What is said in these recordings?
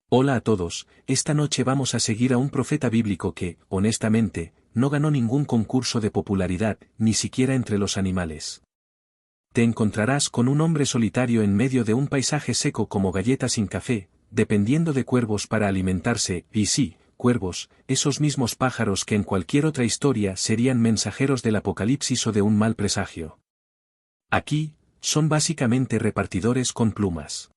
Hola a todos, esta noche vamos a seguir a un profeta bíblico que, honestamente, no ganó ningún concurso de popularidad, ni siquiera entre los animales. Te encontrarás con un hombre solitario en medio de un paisaje seco como galletas sin café, dependiendo de cuervos para alimentarse, y sí, cuervos, esos mismos pájaros que en cualquier otra historia serían mensajeros del apocalipsis o de un mal presagio. Aquí, son básicamente repartidores con plumas.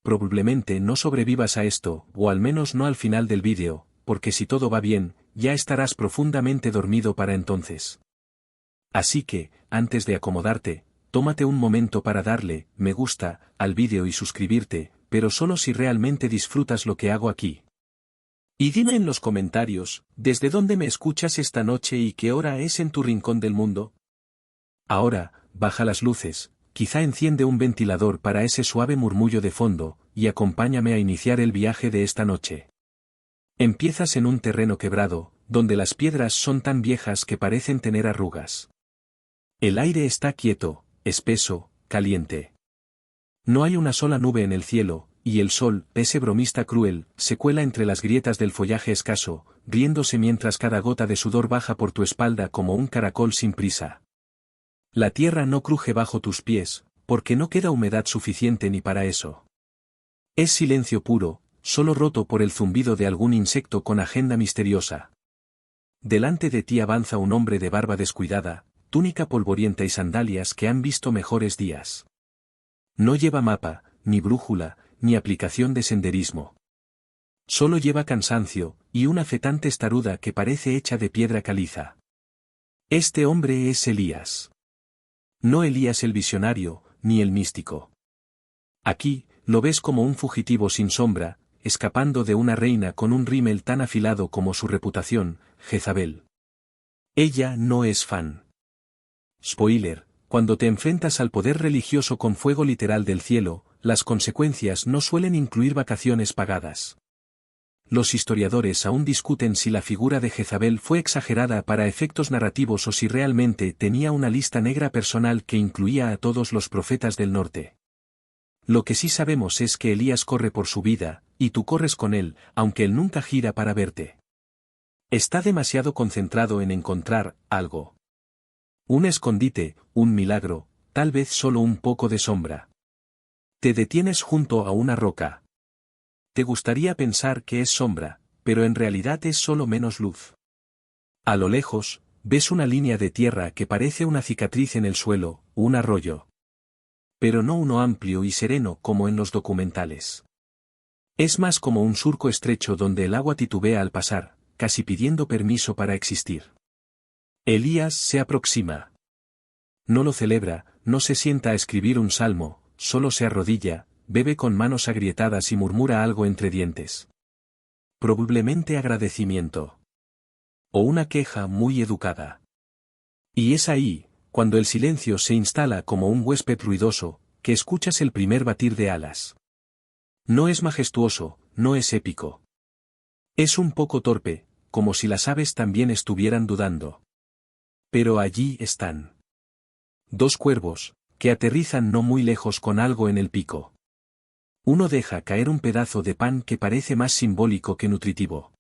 Probablemente no sobrevivas a esto, o al menos no al final del vídeo, porque si todo va bien, ya estarás profundamente dormido para entonces. Así que, antes de acomodarte, tómate un momento para darle me gusta al vídeo y suscribirte, pero solo si realmente disfrutas lo que hago aquí. Y dime en los comentarios, ¿desde dónde me escuchas esta noche y qué hora es en tu rincón del mundo? Ahora, baja las luces, quizá enciende un ventilador para ese suave murmullo de fondo, y acompáñame a iniciar el viaje de esta noche. Empiezas en un terreno quebrado, donde las piedras son tan viejas que parecen tener arrugas. El aire está quieto, espeso, caliente. No hay una sola nube en el cielo, y el sol, ese bromista cruel, se cuela entre las grietas del follaje escaso, riéndose mientras cada gota de sudor baja por tu espalda como un caracol sin prisa. La tierra no cruje bajo tus pies, porque no queda humedad suficiente ni para eso. Es silencio puro, solo roto por el zumbido de algún insecto con agenda misteriosa. Delante de ti avanza un hombre de barba descuidada, túnica polvorienta y sandalias que han visto mejores días. No lleva mapa, ni brújula, ni aplicación de senderismo. Solo lleva cansancio, y una fe tan testaruda que parece hecha de piedra caliza. Este hombre es Elías. No Elías el visionario, ni el místico. Aquí, lo ves como un fugitivo sin sombra, escapando de una reina con un rímel tan afilado como su reputación, Jezabel. Ella no es fan. Spoiler, cuando te enfrentas al poder religioso con fuego literal del cielo, las consecuencias no suelen incluir vacaciones pagadas. Los historiadores aún discuten si la figura de Jezabel fue exagerada para efectos narrativos o si realmente tenía una lista negra personal que incluía a todos los profetas del norte. Lo que sí sabemos es que Elías corre por su vida, y tú corres con él, aunque él nunca gira para verte. Está demasiado concentrado en encontrar algo. Un escondite, un milagro, tal vez solo un poco de sombra. Te detienes junto a una roca. Te gustaría pensar que es sombra, pero en realidad es solo menos luz. A lo lejos, ves una línea de tierra que parece una cicatriz en el suelo, un arroyo. Pero no uno amplio y sereno como en los documentales. Es más como un surco estrecho donde el agua titubea al pasar, casi pidiendo permiso para existir. Elías se aproxima. No lo celebra, no se sienta a escribir un salmo, solo se arrodilla, bebe con manos agrietadas y murmura algo entre dientes. Probablemente agradecimiento. O una queja muy educada. Y es ahí, cuando el silencio se instala como un huésped ruidoso, que escuchas el primer batir de alas. No es majestuoso, no es épico. Es un poco torpe, como si las aves también estuvieran dudando. Pero allí están. Dos cuervos, que aterrizan no muy lejos con algo en el pico. Uno deja caer un pedazo de pan que parece más simbólico que nutritivo.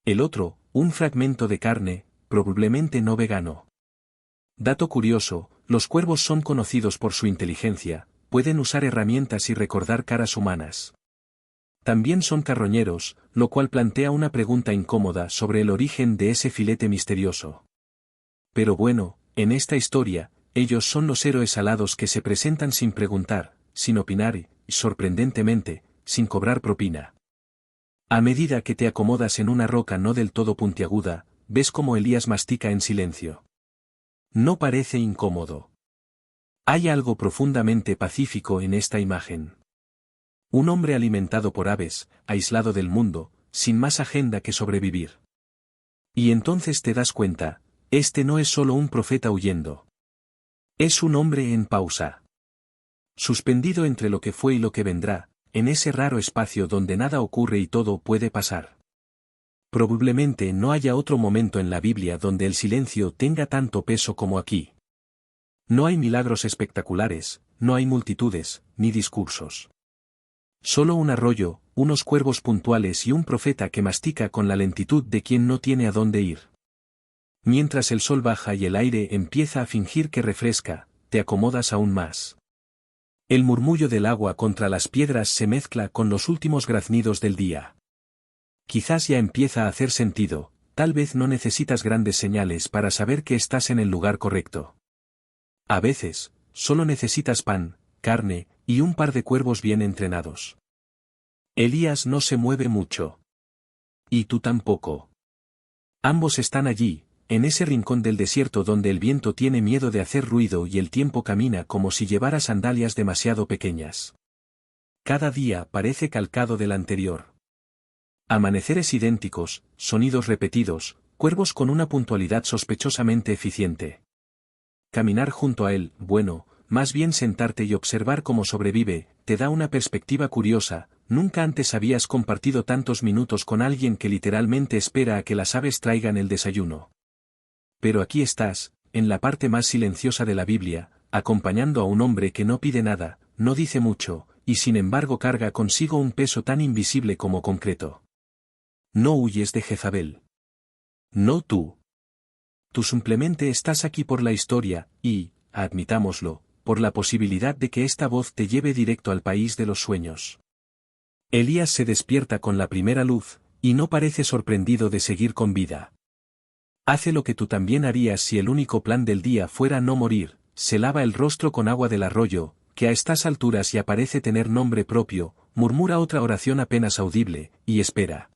El otro, un fragmento de carne, probablemente no vegano. Dato curioso, los cuervos son conocidos por su inteligencia, pueden usar herramientas y recordar caras humanas. También son carroñeros, lo cual plantea una pregunta incómoda sobre el origen de ese filete misterioso. Pero bueno, en esta historia, ellos son los héroes alados que se presentan sin preguntar, sin opinar y, sorprendentemente, sin cobrar propina. A medida que te acomodas en una roca no del todo puntiaguda, ves cómo Elías mastica en silencio. No parece incómodo. Hay algo profundamente pacífico en esta imagen. Un hombre alimentado por aves, aislado del mundo, sin más agenda que sobrevivir. Y entonces te das cuenta, este no es solo un profeta huyendo. Es un hombre en pausa. Suspendido entre lo que fue y lo que vendrá, en ese raro espacio donde nada ocurre y todo puede pasar. Probablemente no haya otro momento en la Biblia donde el silencio tenga tanto peso como aquí. No hay milagros espectaculares, no hay multitudes, ni discursos. Solo un arroyo, unos cuervos puntuales y un profeta que mastica con la lentitud de quien no tiene a dónde ir. Mientras el sol baja y el aire empieza a fingir que refresca, te acomodas aún más. El murmullo del agua contra las piedras se mezcla con los últimos graznidos del día. Quizás ya empieza a hacer sentido, tal vez no necesitas grandes señales para saber que estás en el lugar correcto. A veces, solo necesitas pan, carne, y un par de cuervos bien entrenados. Elías no se mueve mucho. Y tú tampoco. Ambos están allí, en ese rincón del desierto donde el viento tiene miedo de hacer ruido y el tiempo camina como si llevara sandalias demasiado pequeñas. Cada día parece calcado del anterior. Amaneceres idénticos, sonidos repetidos, cuervos con una puntualidad sospechosamente eficiente. Caminar junto a él, bueno, más bien sentarte y observar cómo sobrevive, te da una perspectiva curiosa. Nunca antes habías compartido tantos minutos con alguien que literalmente espera a que las aves traigan el desayuno. Pero aquí estás, en la parte más silenciosa de la Biblia, acompañando a un hombre que no pide nada, no dice mucho, y sin embargo carga consigo un peso tan invisible como concreto. No huyes de Jezabel. No tú. Tú simplemente estás aquí por la historia, y, admitámoslo, por la posibilidad de que esta voz te lleve directo al país de los sueños. Elías se despierta con la primera luz, y no parece sorprendido de seguir con vida. Hace lo que tú también harías si el único plan del día fuera no morir, se lava el rostro con agua del arroyo, que a estas alturas ya parece tener nombre propio, murmura otra oración apenas audible, y espera.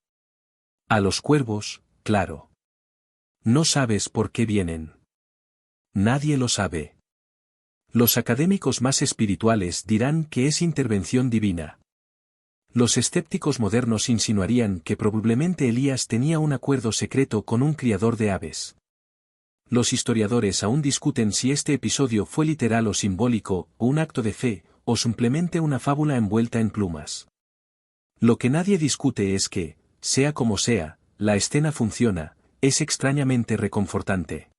A los cuervos, claro. No sabes por qué vienen. Nadie lo sabe. Los académicos más espirituales dirán que es intervención divina. Los escépticos modernos insinuarían que probablemente Elías tenía un acuerdo secreto con un criador de aves. Los historiadores aún discuten si este episodio fue literal o simbólico, o un acto de fe, o simplemente una fábula envuelta en plumas. Lo que nadie discute es que, sea como sea, la escena funciona, es extrañamente reconfortante.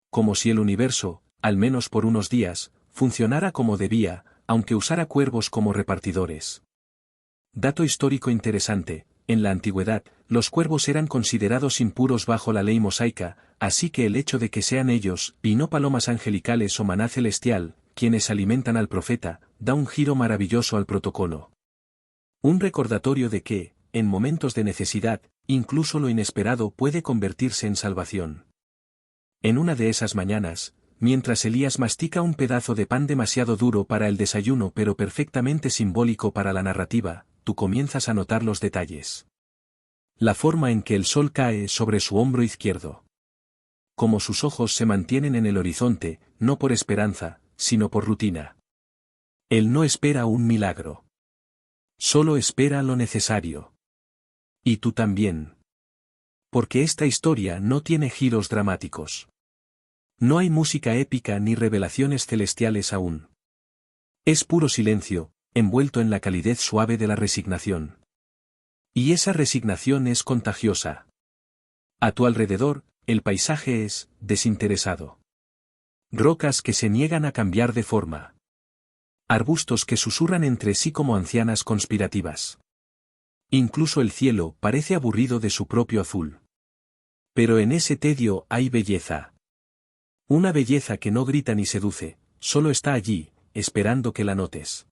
Como si el universo, al menos por unos días, funcionara como debía, aunque usara cuervos como repartidores. Dato histórico interesante, en la antigüedad, los cuervos eran considerados impuros bajo la ley mosaica, así que el hecho de que sean ellos, y no palomas angelicales o maná celestial, quienes alimentan al profeta, da un giro maravilloso al protocolo. Un recordatorio de que, en momentos de necesidad, incluso lo inesperado puede convertirse en salvación. En una de esas mañanas, mientras Elías mastica un pedazo de pan demasiado duro para el desayuno pero perfectamente simbólico para la narrativa, tú comienzas a notar los detalles. La forma en que el sol cae sobre su hombro izquierdo. Cómo sus ojos se mantienen en el horizonte, no por esperanza, sino por rutina. Él no espera un milagro. Solo espera lo necesario. Y tú también. Porque esta historia no tiene giros dramáticos. No hay música épica ni revelaciones celestiales aún. Es puro silencio, envuelto en la calidez suave de la resignación. Y esa resignación es contagiosa. A tu alrededor, el paisaje es desinteresado. Rocas que se niegan a cambiar de forma. Arbustos que susurran entre sí como ancianas conspirativas. Incluso el cielo parece aburrido de su propio azul. Pero en ese tedio hay belleza. Una belleza que no grita ni seduce, solo está allí, esperando que la notes.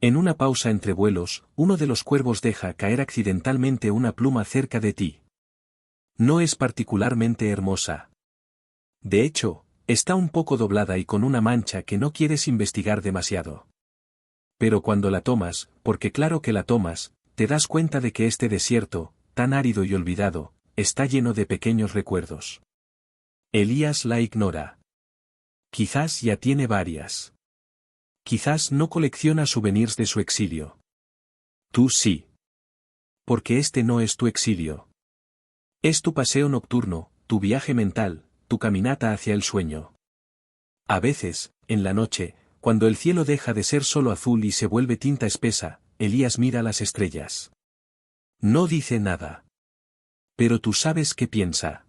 En una pausa entre vuelos, uno de los cuervos deja caer accidentalmente una pluma cerca de ti. No es particularmente hermosa. De hecho, está un poco doblada y con una mancha que no quieres investigar demasiado. Pero cuando la tomas, porque claro que la tomas, te das cuenta de que este desierto, tan árido y olvidado, está lleno de pequeños recuerdos. Elías la ignora. Quizás ya tiene varias. Quizás no colecciona souvenirs de su exilio. Tú sí. Porque este no es tu exilio. Es tu paseo nocturno, tu viaje mental, tu caminata hacia el sueño. A veces, en la noche, cuando el cielo deja de ser solo azul y se vuelve tinta espesa, Elías mira las estrellas. No dice nada. Pero tú sabes qué piensa.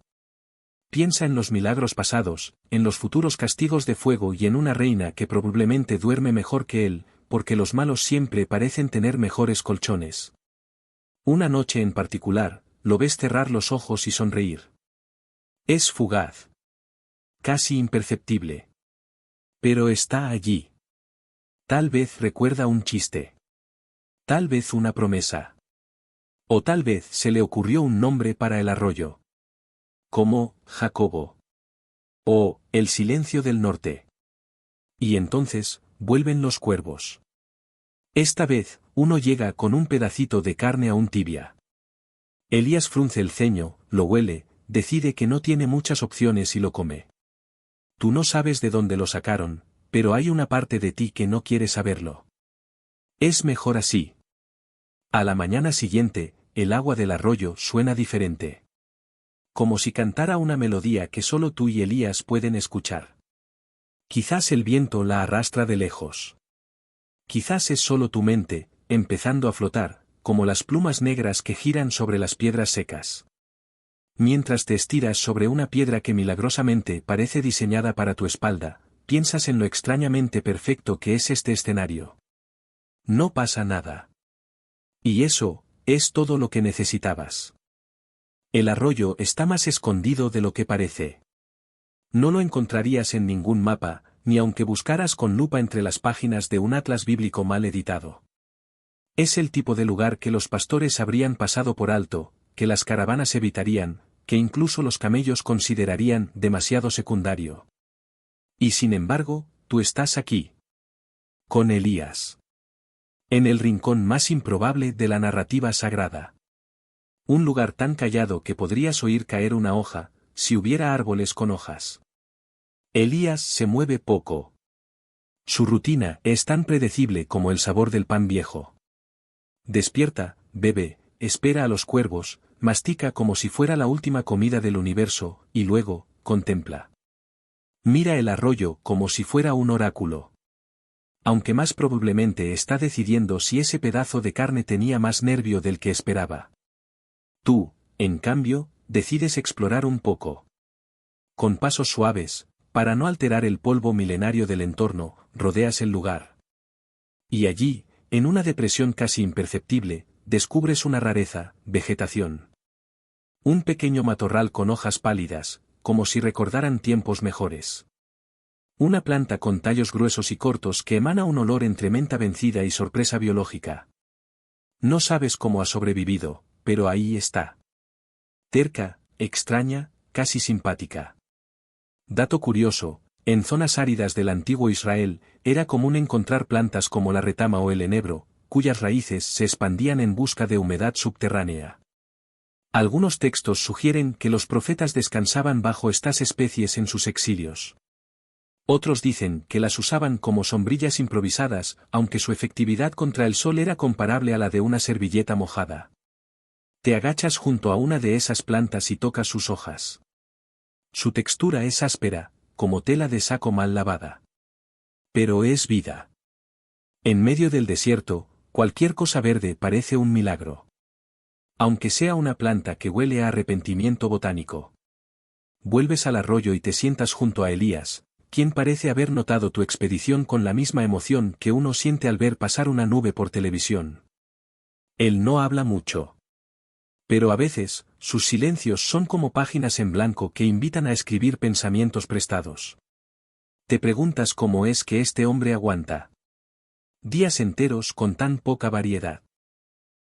Piensa en los milagros pasados, en los futuros castigos de fuego y en una reina que probablemente duerme mejor que él, porque los malos siempre parecen tener mejores colchones. Una noche en particular, lo ves cerrar los ojos y sonreír. Es fugaz. Casi imperceptible. Pero está allí. Tal vez recuerda un chiste. Tal vez una promesa. O tal vez se le ocurrió un nombre para el arroyo. Como, Jacobo. O, el silencio del norte. Y entonces, vuelven los cuervos. Esta vez, uno llega con un pedacito de carne aún tibia. Elías frunce el ceño, lo huele, decide que no tiene muchas opciones y lo come. Tú no sabes de dónde lo sacaron, pero hay una parte de ti que no quiere saberlo. Es mejor así. A la mañana siguiente, el agua del arroyo suena diferente. Como si cantara una melodía que solo tú y Elías pueden escuchar. Quizás el viento la arrastra de lejos. Quizás es solo tu mente, empezando a flotar, como las plumas negras que giran sobre las piedras secas. Mientras te estiras sobre una piedra que milagrosamente parece diseñada para tu espalda, piensas en lo extrañamente perfecto que es este escenario. No pasa nada. Y eso, es todo lo que necesitabas. El arroyo está más escondido de lo que parece. No lo encontrarías en ningún mapa, ni aunque buscaras con lupa entre las páginas de un atlas bíblico mal editado. Es el tipo de lugar que los pastores habrían pasado por alto, que las caravanas evitarían, que incluso los camellos considerarían demasiado secundario. Y sin embargo, tú estás aquí. Con Elías. En el rincón más improbable de la narrativa sagrada. Un lugar tan callado que podrías oír caer una hoja, si hubiera árboles con hojas. Elías se mueve poco. Su rutina es tan predecible como el sabor del pan viejo. Despierta, bebe, espera a los cuervos, mastica como si fuera la última comida del universo, y luego, contempla. Mira el arroyo como si fuera un oráculo. Aunque más probablemente está decidiendo si ese pedazo de carne tenía más nervio del que esperaba. Tú, en cambio, decides explorar un poco. Con pasos suaves, para no alterar el polvo milenario del entorno, rodeas el lugar. Y allí, en una depresión casi imperceptible, descubres una rareza, vegetación. Un pequeño matorral con hojas pálidas, como si recordaran tiempos mejores. Una planta con tallos gruesos y cortos que emana un olor entre menta vencida y sorpresa biológica. No sabes cómo ha sobrevivido, pero ahí está. Terca, extraña, casi simpática. Dato curioso, en zonas áridas del antiguo Israel, era común encontrar plantas como la retama o el enebro, cuyas raíces se expandían en busca de humedad subterránea. Algunos textos sugieren que los profetas descansaban bajo estas especies en sus exilios. Otros dicen que las usaban como sombrillas improvisadas, aunque su efectividad contra el sol era comparable a la de una servilleta mojada. Te agachas junto a una de esas plantas y tocas sus hojas. Su textura es áspera, como tela de saco mal lavada. Pero es vida. En medio del desierto, cualquier cosa verde parece un milagro. Aunque sea una planta que huele a arrepentimiento botánico. Vuelves al arroyo y te sientas junto a Elías, quien parece haber notado tu expedición con la misma emoción que uno siente al ver pasar una nube por televisión. Él no habla mucho. Pero a veces, sus silencios son como páginas en blanco que invitan a escribir pensamientos prestados. Te preguntas cómo es que este hombre aguanta días enteros con tan poca variedad.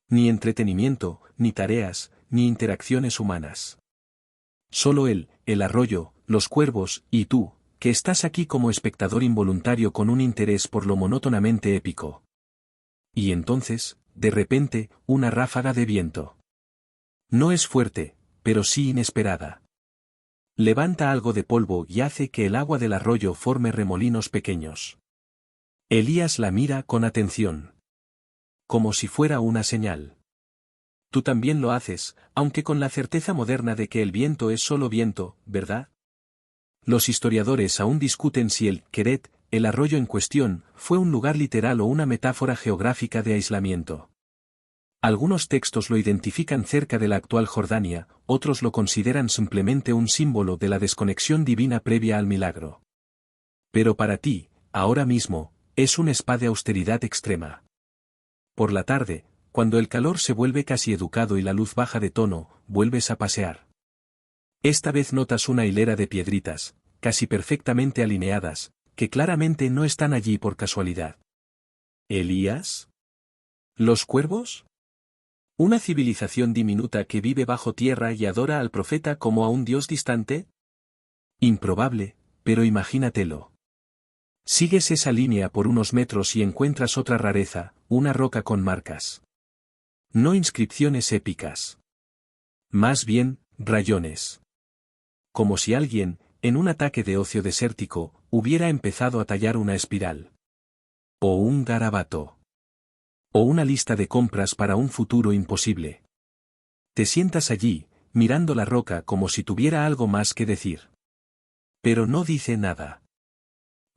Ni entretenimiento, ni tareas, ni interacciones humanas. Solo él, el arroyo, los cuervos, y tú, que estás aquí como espectador involuntario con un interés por lo monótonamente épico. Y entonces, de repente, una ráfaga de viento. No es fuerte, pero sí inesperada. Levanta algo de polvo y hace que el agua del arroyo forme remolinos pequeños. Elías la mira con atención. Como si fuera una señal. Tú también lo haces, aunque con la certeza moderna de que el viento es solo viento, ¿verdad? Los historiadores aún discuten si el Keret, el arroyo en cuestión, fue un lugar literal o una metáfora geográfica de aislamiento. Algunos textos lo identifican cerca de la actual Jordania, otros lo consideran simplemente un símbolo de la desconexión divina previa al milagro. Pero para ti, ahora mismo, Es un spa de austeridad extrema. Por la tarde, cuando el calor se vuelve casi educado y la luz baja de tono, vuelves a pasear. Esta vez notas una hilera de piedritas, casi perfectamente alineadas, que claramente no están allí por casualidad. ¿Elías? ¿Los cuervos? ¿Una civilización diminuta que vive bajo tierra y adora al profeta como a un dios distante? Improbable, pero imagínatelo. Sigues esa línea por unos metros y encuentras otra rareza, una roca con marcas. No inscripciones épicas. Más bien, rayones. Como si alguien, en un ataque de ocio desértico, hubiera empezado a tallar una espiral. O un garabato. O una lista de compras para un futuro imposible. Te sientas allí, mirando la roca como si tuviera algo más que decir. Pero no dice nada.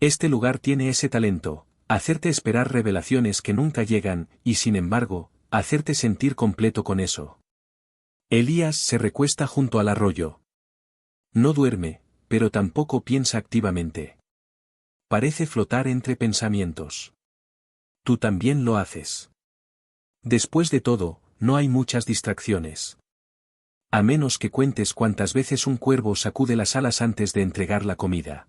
Este lugar tiene ese talento, hacerte esperar revelaciones que nunca llegan, y sin embargo, hacerte sentir completo con eso. Elías se recuesta junto al arroyo. No duerme, pero tampoco piensa activamente. Parece flotar entre pensamientos. Tú también lo haces. Después de todo, no hay muchas distracciones. A menos que cuentes cuántas veces un cuervo sacude las alas antes de entregar la comida.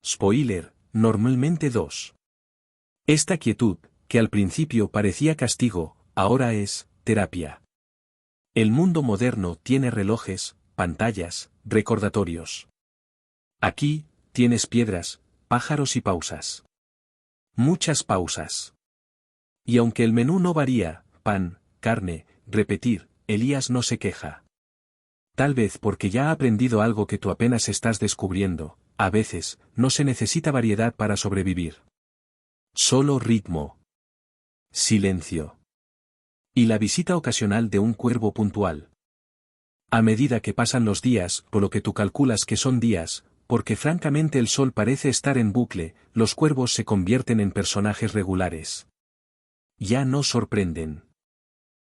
Spoiler, normalmente 2. Esta quietud, que al principio parecía castigo, ahora es terapia. El mundo moderno tiene relojes, pantallas, recordatorios. Aquí, tienes piedras, pájaros y pausas. Muchas pausas. Y aunque el menú no varía, pan, carne, repetir, Elías no se queja. Tal vez porque ya ha aprendido algo que tú apenas estás descubriendo, a veces, no se necesita variedad para sobrevivir. Solo ritmo. Silencio. Y la visita ocasional de un cuervo puntual. A medida que pasan los días, por lo que tú calculas que son días, porque francamente el sol parece estar en bucle, los cuervos se convierten en personajes regulares. Ya no sorprenden.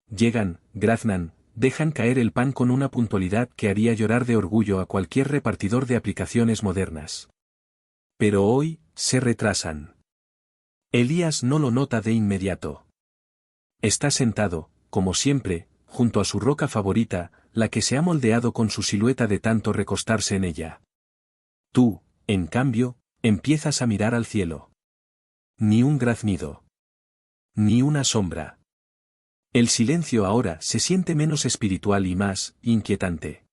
Llegan, graznan, dejan caer el pan con una puntualidad que haría llorar de orgullo a cualquier repartidor de aplicaciones modernas. Pero hoy, se retrasan. Elías no lo nota de inmediato. Está sentado, como siempre, junto a su roca favorita, la que se ha moldeado con su silueta de tanto recostarse en ella. Tú, en cambio, empiezas a mirar al cielo. Ni un graznido. Ni una sombra. El silencio ahora se siente menos espiritual y más inquietante.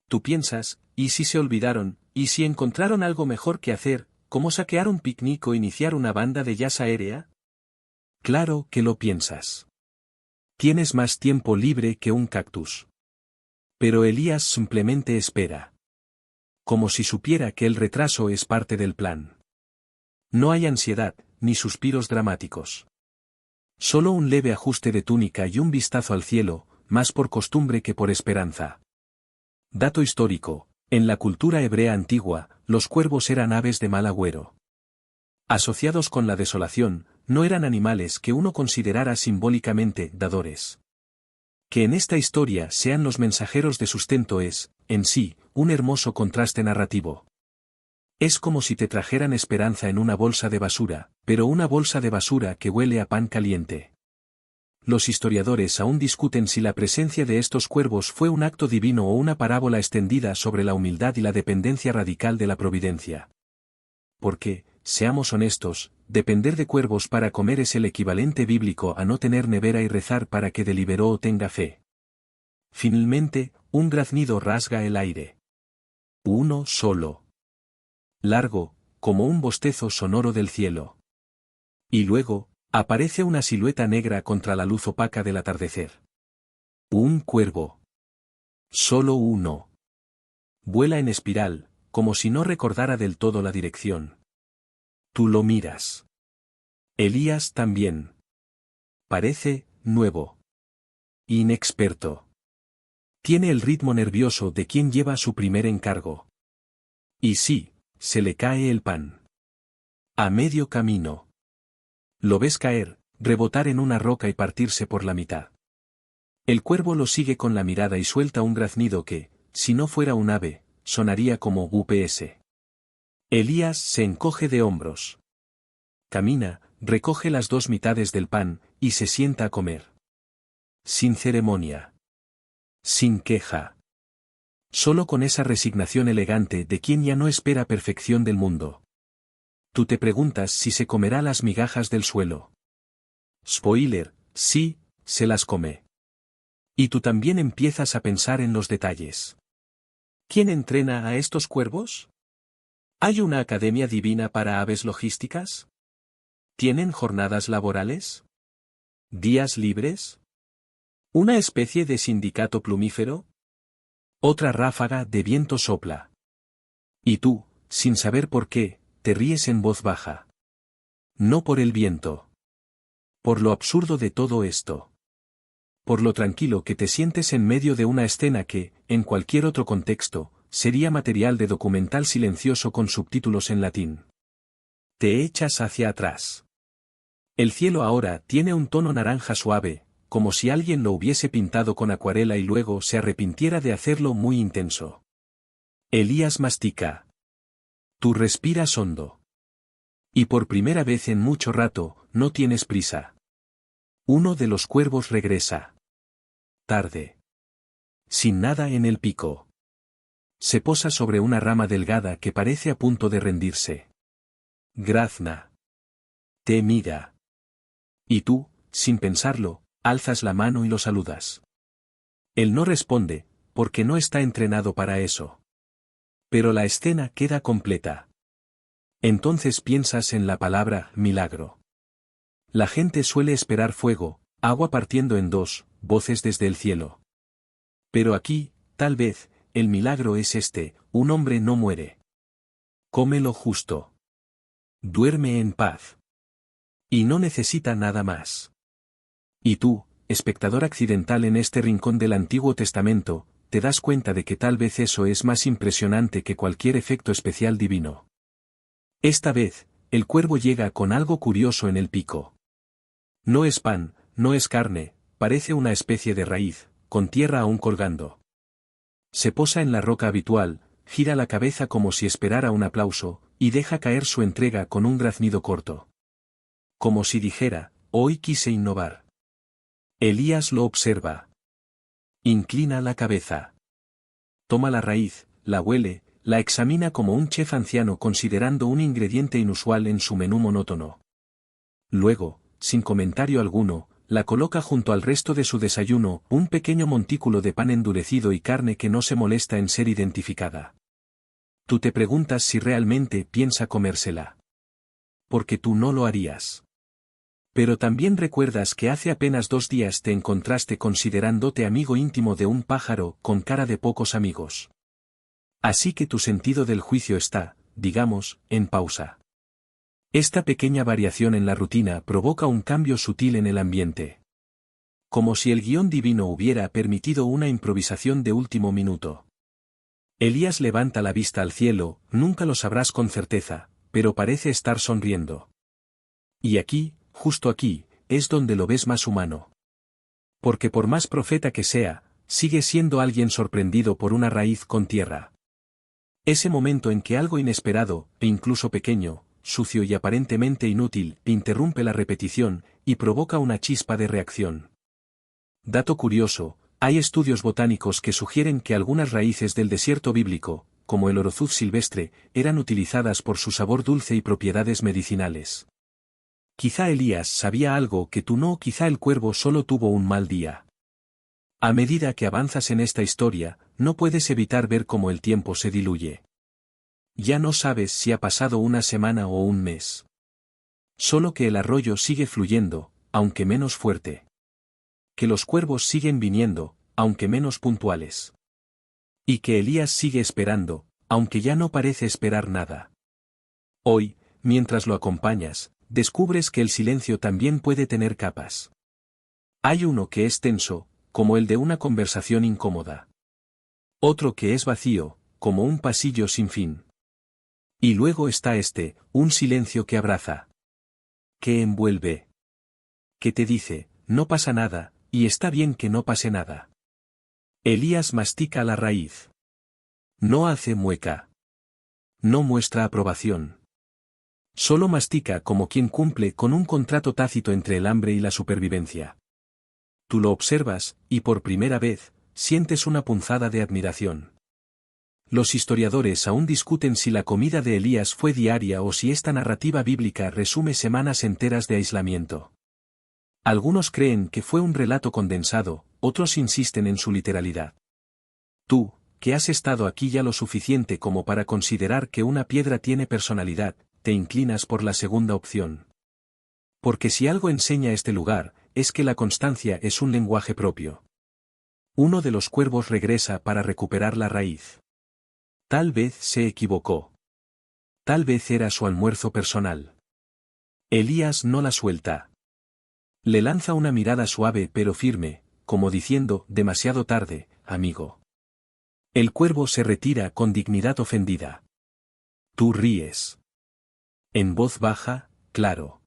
Tú piensas, ¿y si se olvidaron, y si encontraron algo mejor que hacer, como saquear un picnic o iniciar una banda de jazz aérea? Claro que lo piensas. Tienes más tiempo libre que un cactus. Pero Elías simplemente espera. Como si supiera que el retraso es parte del plan. No hay ansiedad, ni suspiros dramáticos. Solo un leve ajuste de túnica y un vistazo al cielo, más por costumbre que por esperanza. Dato histórico, en la cultura hebrea antigua, los cuervos eran aves de mal agüero. Asociados con la desolación, no eran animales que uno considerara simbólicamente dadores. Que en esta historia sean los mensajeros de sustento es, en sí, un hermoso contraste narrativo. Es como si te trajeran esperanza en una bolsa de basura, pero una bolsa de basura que huele a pan caliente. Los historiadores aún discuten si la presencia de estos cuervos fue un acto divino o una parábola extendida sobre la humildad y la dependencia radical de la providencia. Porque, seamos honestos, depender de cuervos para comer es el equivalente bíblico a no tener nevera y rezar para que Deliveroo tenga fe. Finalmente, un graznido rasga el aire. Uno solo. Largo, como un bostezo sonoro del cielo. Y luego, aparece una silueta negra contra la luz opaca del atardecer. Un cuervo. Solo uno. Vuela en espiral, como si no recordara del todo la dirección. Tú lo miras. Elías también. Parece nuevo. Inexperto. Tiene el ritmo nervioso de quien lleva su primer encargo. Y sí, se le cae el pan. A medio camino. Lo ves caer, rebotar en una roca y partirse por la mitad. El cuervo lo sigue con la mirada y suelta un graznido que, si no fuera un ave, sonaría como UPS. Elías se encoge de hombros. Camina, recoge las 2 mitades del pan, y se sienta a comer. Sin ceremonia. Sin queja. Solo con esa resignación elegante de quien ya no espera perfección del mundo. Tú te preguntas si se comerá las migajas del suelo. Spoiler, sí, se las come. Y tú también empiezas a pensar en los detalles. ¿Quién entrena a estos cuervos? ¿Hay una academia divina para aves logísticas? ¿Tienen jornadas laborales? ¿Días libres? ¿Una especie de sindicato plumífero? Otra ráfaga de viento sopla. Y tú, sin saber por qué, te ríes en voz baja. No por el viento. Por lo absurdo de todo esto. Por lo tranquilo que te sientes en medio de una escena que, en cualquier otro contexto, sería material de documental silencioso con subtítulos en latín. Te echas hacia atrás. El cielo ahora tiene un tono naranja suave, como si alguien lo hubiese pintado con acuarela y luego se arrepintiera de hacerlo muy intenso. Elías mastica. Tú respiras hondo. Y por primera vez en mucho rato, no tienes prisa. Uno de los cuervos regresa. Tarde. Sin nada en el pico. Se posa sobre una rama delgada que parece a punto de rendirse. Grazna. Te mira. Y tú, sin pensarlo, alzas la mano y lo saludas. Él no responde, porque no está entrenado para eso. Pero la escena queda completa. Entonces piensas en la palabra milagro. La gente suele esperar fuego, agua partiendo en dos, voces desde el cielo. Pero aquí, tal vez, el milagro es este: un hombre no muere. Come lo justo. Duerme en paz. Y no necesita nada más. Y tú, espectador accidental en este rincón del Antiguo Testamento, te das cuenta de que tal vez eso es más impresionante que cualquier efecto especial divino. Esta vez, el cuervo llega con algo curioso en el pico. No es pan, no es carne, parece una especie de raíz, con tierra aún colgando. Se posa en la roca habitual, gira la cabeza como si esperara un aplauso, y deja caer su entrega con un graznido corto. Como si dijera: hoy quise innovar. Elías lo observa. Inclina la cabeza. Toma la raíz, la huele, la examina como un chef anciano considerando un ingrediente inusual en su menú monótono. Luego, sin comentario alguno, la coloca junto al resto de su desayuno, un pequeño montículo de pan endurecido y carne que no se molesta en ser identificada. Tú te preguntas si realmente piensa comérsela. Porque tú no lo harías. Pero también recuerdas que hace apenas 2 días te encontraste considerándote amigo íntimo de un pájaro con cara de pocos amigos. Así que tu sentido del juicio está, digamos, en pausa. Esta pequeña variación en la rutina provoca un cambio sutil en el ambiente. Como si el guión divino hubiera permitido una improvisación de último minuto. Elías levanta la vista al cielo, nunca lo sabrás con certeza, pero parece estar sonriendo. Y aquí, justo aquí, es donde lo ves más humano. Porque por más profeta que sea, sigue siendo alguien sorprendido por una raíz con tierra. Ese momento en que algo inesperado, e incluso pequeño, sucio y aparentemente inútil, interrumpe la repetición, y provoca una chispa de reacción. Dato curioso, hay estudios botánicos que sugieren que algunas raíces del desierto bíblico, como el orozuz silvestre, eran utilizadas por su sabor dulce y propiedades medicinales. Quizá Elías sabía algo que tú no, o quizá el cuervo solo tuvo un mal día. A medida que avanzas en esta historia, no puedes evitar ver cómo el tiempo se diluye. Ya no sabes si ha pasado una semana o un mes. Solo que el arroyo sigue fluyendo, aunque menos fuerte. Que los cuervos siguen viniendo, aunque menos puntuales. Y que Elías sigue esperando, aunque ya no parece esperar nada. Hoy, mientras lo acompañas, descubres que el silencio también puede tener capas. Hay uno que es tenso, como el de una conversación incómoda. Otro que es vacío, como un pasillo sin fin. Y luego está un silencio que abraza. Que envuelve. Que te dice: no pasa nada, y está bien que no pase nada. Elías mastica la raíz. No hace mueca. No muestra aprobación. Solo mastica como quien cumple con un contrato tácito entre el hambre y la supervivencia. Tú lo observas, y por primera vez, sientes una punzada de admiración. Los historiadores aún discuten si la comida de Elías fue diaria o si esta narrativa bíblica resume semanas enteras de aislamiento. Algunos creen que fue un relato condensado, otros insisten en su literalidad. Tú, que has estado aquí ya lo suficiente como para considerar que una piedra tiene personalidad, te inclinas por la segunda opción. Porque si algo enseña este lugar, es que la constancia es un lenguaje propio. Uno de los cuervos regresa para recuperar la raíz. Tal vez se equivocó. Tal vez era su almuerzo personal. Elías no la suelta. Le lanza una mirada suave pero firme, como diciendo, demasiado tarde, amigo. El cuervo se retira con dignidad ofendida. Tú ríes. En voz baja, claro.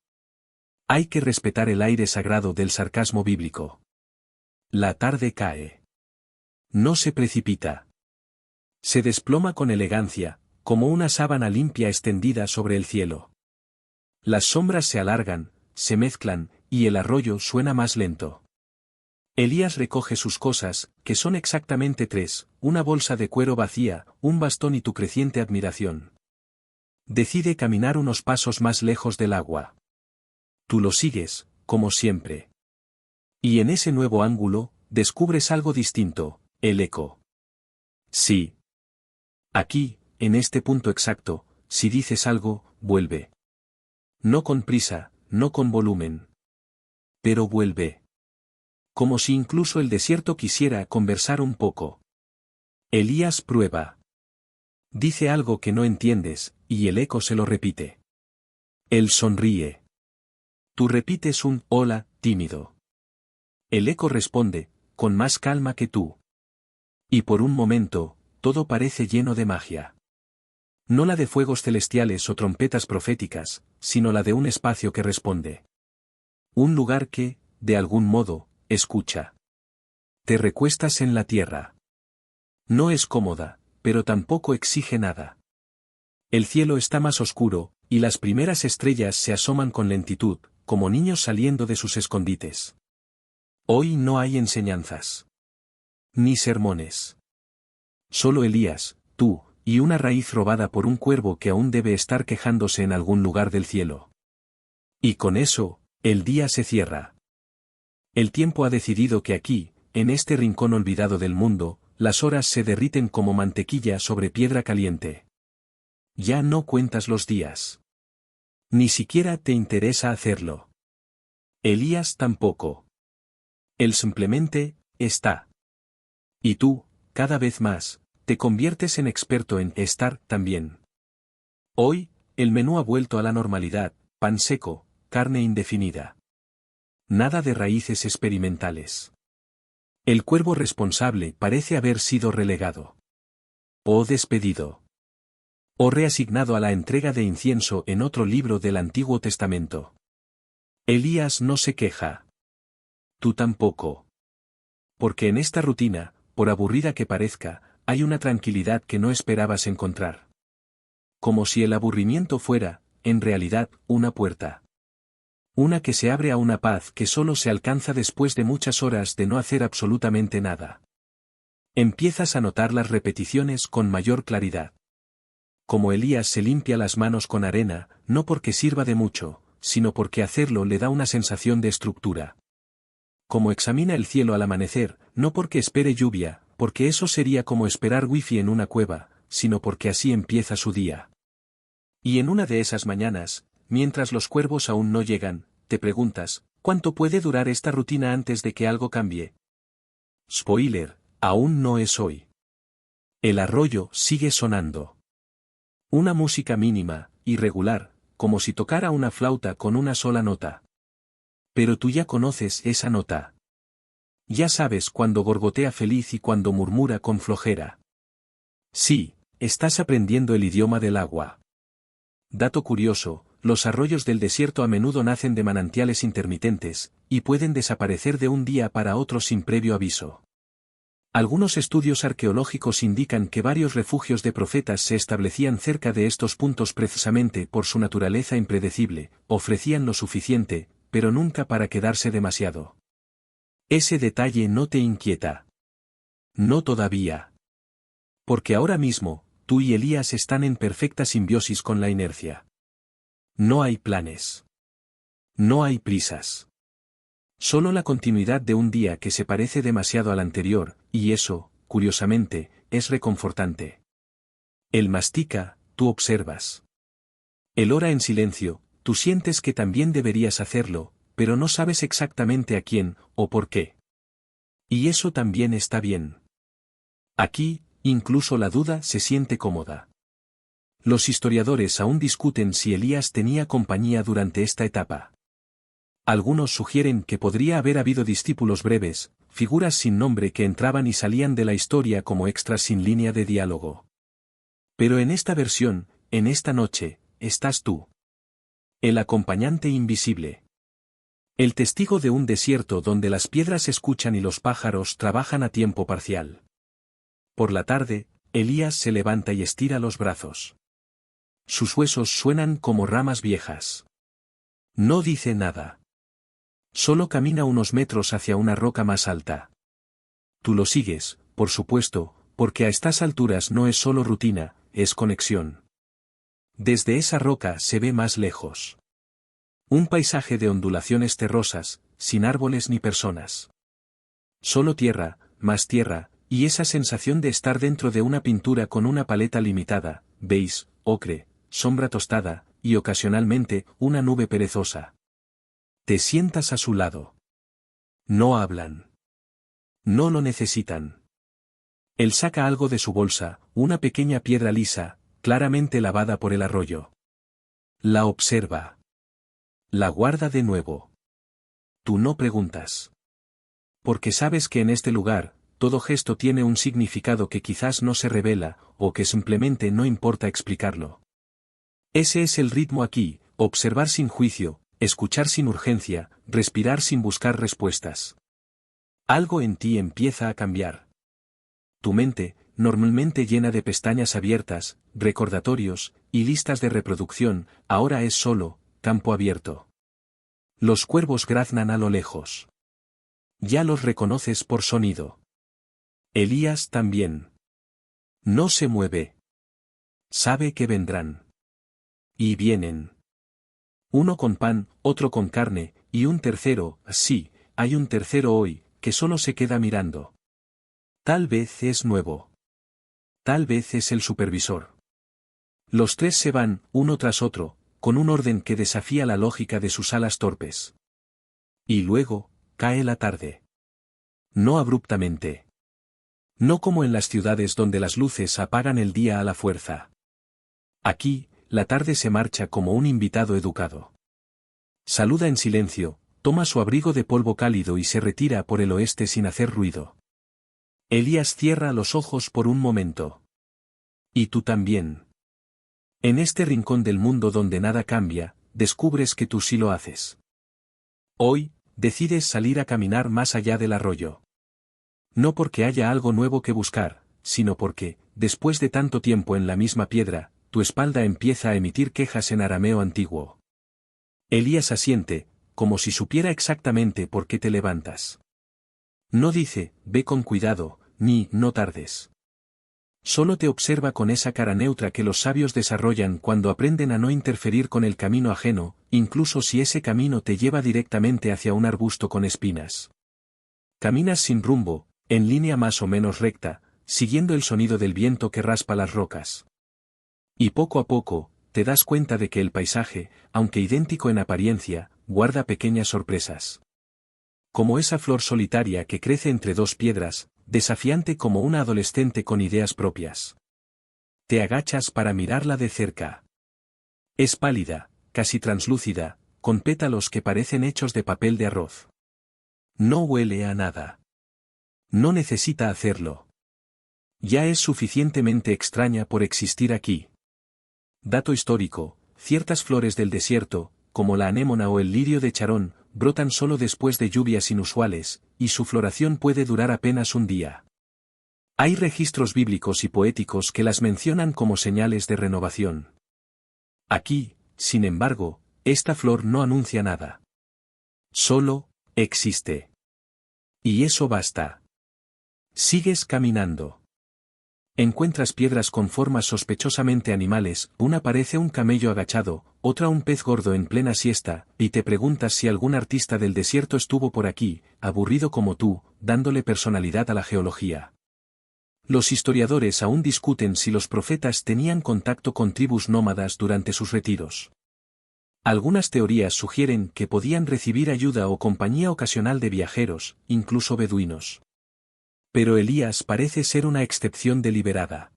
Hay que respetar el aire sagrado del sarcasmo bíblico. La tarde cae. No se precipita. Se desploma con elegancia, como una sábana limpia extendida sobre el cielo. Las sombras se alargan, se mezclan, y el arroyo suena más lento. Elías recoge sus cosas, que son exactamente 3, una bolsa de cuero vacía, un bastón y tu creciente admiración. Decide caminar unos pasos más lejos del agua. Tú lo sigues, como siempre. Y en ese nuevo ángulo, descubres algo distinto, el eco. Sí. Aquí, en este punto exacto, si dices algo, vuelve. No con prisa, no con volumen. Pero vuelve. Como si incluso el desierto quisiera conversar un poco. Elías prueba. Dice algo que no entiendes, y el eco se lo repite. Él sonríe. Tú repites un hola, tímido. El eco responde, con más calma que tú. Y por un momento, todo parece lleno de magia. No la de fuegos celestiales o trompetas proféticas, sino la de un espacio que responde. Un lugar que, de algún modo, escucha. Te recuestas en la tierra. No es cómoda, pero tampoco exige nada. El cielo está más oscuro, y las primeras estrellas se asoman con lentitud, como niños saliendo de sus escondites. Hoy no hay enseñanzas. Ni sermones. Solo Elías, tú, y una raíz robada por un cuervo que aún debe estar quejándose en algún lugar del cielo. Y con eso, el día se cierra. El tiempo ha decidido que aquí, en este rincón olvidado del mundo, las horas se derriten como mantequilla sobre piedra caliente. Ya no cuentas los días. Ni siquiera te interesa hacerlo. Elías tampoco. Él simplemente, está. Y tú, cada vez más, te conviertes en experto en estar también. Hoy, el menú ha vuelto a la normalidad, pan seco, carne indefinida. Nada de raíces experimentales. El cuervo responsable parece haber sido relegado. O despedido. O reasignado a la entrega de incienso en otro libro del Antiguo Testamento. Elías no se queja. Tú tampoco. Porque en esta rutina, por aburrida que parezca, hay una tranquilidad que no esperabas encontrar. Como si el aburrimiento fuera, en realidad, una puerta. Una que se abre a una paz que solo se alcanza después de muchas horas de no hacer absolutamente nada. Empiezas a notar las repeticiones con mayor claridad. Como Elías se limpia las manos con arena, no porque sirva de mucho, sino porque hacerlo le da una sensación de estructura. Como examina el cielo al amanecer, no porque espere lluvia, porque eso sería como esperar wifi en una cueva, sino porque así empieza su día. Y en una de esas mañanas, mientras los cuervos aún no llegan, te preguntas, ¿cuánto puede durar esta rutina antes de que algo cambie? Spoiler, aún no es hoy. El arroyo sigue sonando. Una música mínima, irregular, como si tocara una flauta con una sola nota. Pero tú ya conoces esa nota. Ya sabes cuando gorgotea feliz y cuando murmura con flojera. Sí, estás aprendiendo el idioma del agua. Dato curioso, los arroyos del desierto a menudo nacen de manantiales intermitentes, y pueden desaparecer de un día para otro sin previo aviso. Algunos estudios arqueológicos indican que varios refugios de profetas se establecían cerca de estos puntos precisamente por su naturaleza impredecible, ofrecían lo suficiente, pero nunca para quedarse demasiado. Ese detalle no te inquieta. No todavía. Porque ahora mismo, tú y Elías están en perfecta simbiosis con la inercia. No hay planes. No hay prisas. Solo la continuidad de un día que se parece demasiado al anterior, y eso, curiosamente, es reconfortante. Él mastica, tú observas. Él ora en silencio, tú sientes que también deberías hacerlo, pero no sabes exactamente a quién, o por qué. Y eso también está bien. Aquí, incluso la duda se siente cómoda. Los historiadores aún discuten si Elías tenía compañía durante esta etapa. Algunos sugieren que podría haber habido discípulos breves, figuras sin nombre que entraban y salían de la historia como extras sin línea de diálogo. Pero en esta versión, en esta noche, estás tú. El acompañante invisible. El testigo de un desierto donde las piedras escuchan y los pájaros trabajan a tiempo parcial. Por la tarde, Elías se levanta y estira los brazos. Sus huesos suenan como ramas viejas. No dice nada. Solo camina unos metros hacia una roca más alta. Tú lo sigues, por supuesto, porque a estas alturas no es solo rutina, es conexión. Desde esa roca se ve más lejos. Un paisaje de ondulaciones terrosas, sin árboles ni personas. Solo tierra, más tierra, y esa sensación de estar dentro de una pintura con una paleta limitada, beige, ocre, sombra tostada, y ocasionalmente, una nube perezosa. Te sientas a su lado. No hablan. No lo necesitan. Él saca algo de su bolsa, una pequeña piedra lisa, claramente lavada por el arroyo. La observa. La guarda de nuevo. Tú no preguntas. Porque sabes que en este lugar, todo gesto tiene un significado que quizás no se revela, o que simplemente no importa explicarlo. Ese es el ritmo aquí, observar sin juicio, escuchar sin urgencia, respirar sin buscar respuestas. Algo en ti empieza a cambiar. Tu mente, normalmente llena de pestañas abiertas, recordatorios, y listas de reproducción, ahora es solo, campo abierto. Los cuervos graznan a lo lejos. Ya los reconoces por sonido. Elías también. No se mueve. Sabe que vendrán. Y vienen. Uno con pan, otro con carne, y un tercero, sí, hay un tercero hoy, que solo se queda mirando. Tal vez es nuevo. Tal vez es el supervisor. Los tres se van, uno tras otro, con un orden que desafía la lógica de sus alas torpes. Y luego, cae la tarde. No abruptamente. No como en las ciudades donde las luces apagan el día a la fuerza. Aquí, la tarde se marcha como un invitado educado. Saluda en silencio, toma su abrigo de polvo cálido y se retira por el oeste sin hacer ruido. Elías cierra los ojos por un momento. Y tú también. En este rincón del mundo donde nada cambia, descubres que tú sí lo haces. Hoy, decides salir a caminar más allá del arroyo. No porque haya algo nuevo que buscar, sino porque, después de tanto tiempo en la misma piedra, tu espalda empieza a emitir quejas en arameo antiguo. Elías asiente, como si supiera exactamente por qué te levantas. No dice, ve con cuidado, ni, no tardes. Solo te observa con esa cara neutra que los sabios desarrollan cuando aprenden a no interferir con el camino ajeno, incluso si ese camino te lleva directamente hacia un arbusto con espinas. Caminas sin rumbo, en línea más o menos recta, siguiendo el sonido del viento que raspa las rocas. Y poco a poco, te das cuenta de que el paisaje, aunque idéntico en apariencia, guarda pequeñas sorpresas. Como esa flor solitaria que crece entre dos piedras, desafiante como una adolescente con ideas propias. Te agachas para mirarla de cerca. Es pálida, casi translúcida, con pétalos que parecen hechos de papel de arroz. No huele a nada. No necesita hacerlo. Ya es suficientemente extraña por existir aquí. Dato histórico, ciertas flores del desierto, como la anémona o el lirio de Charón, brotan solo después de lluvias inusuales, y su floración puede durar apenas un día. Hay registros bíblicos y poéticos que las mencionan como señales de renovación. Aquí, sin embargo, esta flor no anuncia nada. Solo, existe. Y eso basta. Sigues caminando. Encuentras piedras con formas sospechosamente animales, una parece un camello agachado, otra un pez gordo en plena siesta, y te preguntas si algún artista del desierto estuvo por aquí, aburrido como tú, dándole personalidad a la geología. Los historiadores aún discuten si los profetas tenían contacto con tribus nómadas durante sus retiros. Algunas teorías sugieren que podían recibir ayuda o compañía ocasional de viajeros, incluso beduinos. Pero Elías parece ser una excepción deliberada.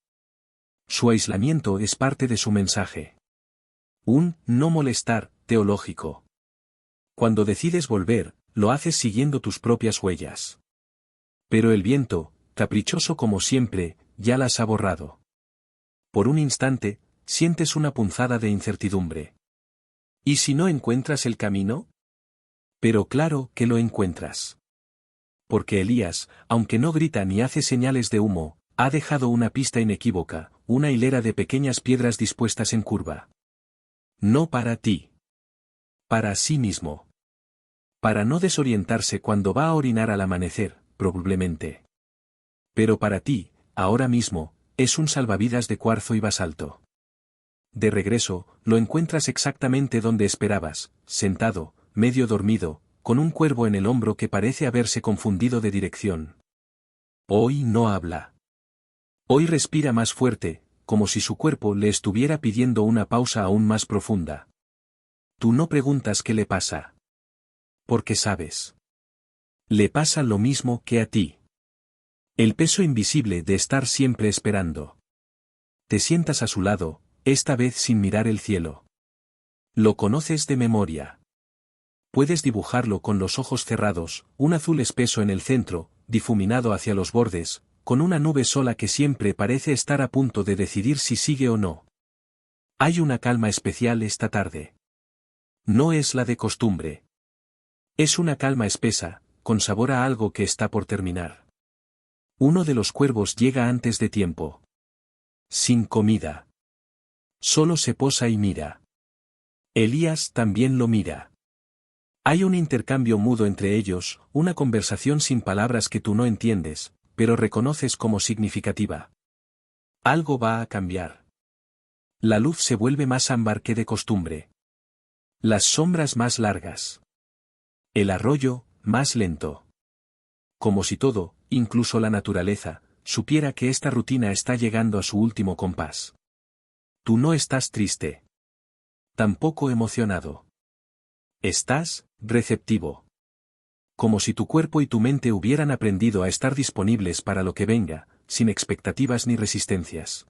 Su aislamiento es parte de su mensaje. Un no molestar teológico. Cuando decides volver, lo haces siguiendo tus propias huellas. Pero el viento, caprichoso como siempre, ya las ha borrado. Por un instante, sientes una punzada de incertidumbre. ¿Y si no encuentras el camino? Pero claro que lo encuentras. Porque Elías, aunque no grita ni hace señales de humo, ha dejado una pista inequívoca, una hilera de pequeñas piedras dispuestas en curva. No para ti. Para sí mismo. Para no desorientarse cuando va a orinar al amanecer, probablemente. Pero para ti, ahora mismo, es un salvavidas de cuarzo y basalto. De regreso, lo encuentras exactamente donde esperabas, sentado, medio dormido, con un cuervo en el hombro que parece haberse confundido de dirección. Hoy no habla. Hoy respira más fuerte, como si su cuerpo le estuviera pidiendo una pausa aún más profunda. Tú no preguntas qué le pasa. Porque sabes. Le pasa lo mismo que a ti. El peso invisible de estar siempre esperando. Te sientas a su lado, esta vez sin mirar el cielo. Lo conoces de memoria. Puedes dibujarlo con los ojos cerrados, un azul espeso en el centro, difuminado hacia los bordes, con una nube sola que siempre parece estar a punto de decidir si sigue o no. Hay una calma especial esta tarde. No es la de costumbre. Es una calma espesa, con sabor a algo que está por terminar. Uno de los cuervos llega antes de tiempo. Sin comida. Solo se posa y mira. Elías también lo mira. Hay un intercambio mudo entre ellos, una conversación sin palabras que tú no entiendes, pero reconoces como significativa. Algo va a cambiar. La luz se vuelve más ámbar que de costumbre. Las sombras más largas. El arroyo, más lento. Como si todo, incluso la naturaleza, supiera que esta rutina está llegando a su último compás. Tú no estás triste. Tampoco emocionado. Estás, receptivo. Como si tu cuerpo y tu mente hubieran aprendido a estar disponibles para lo que venga, sin expectativas ni resistencias.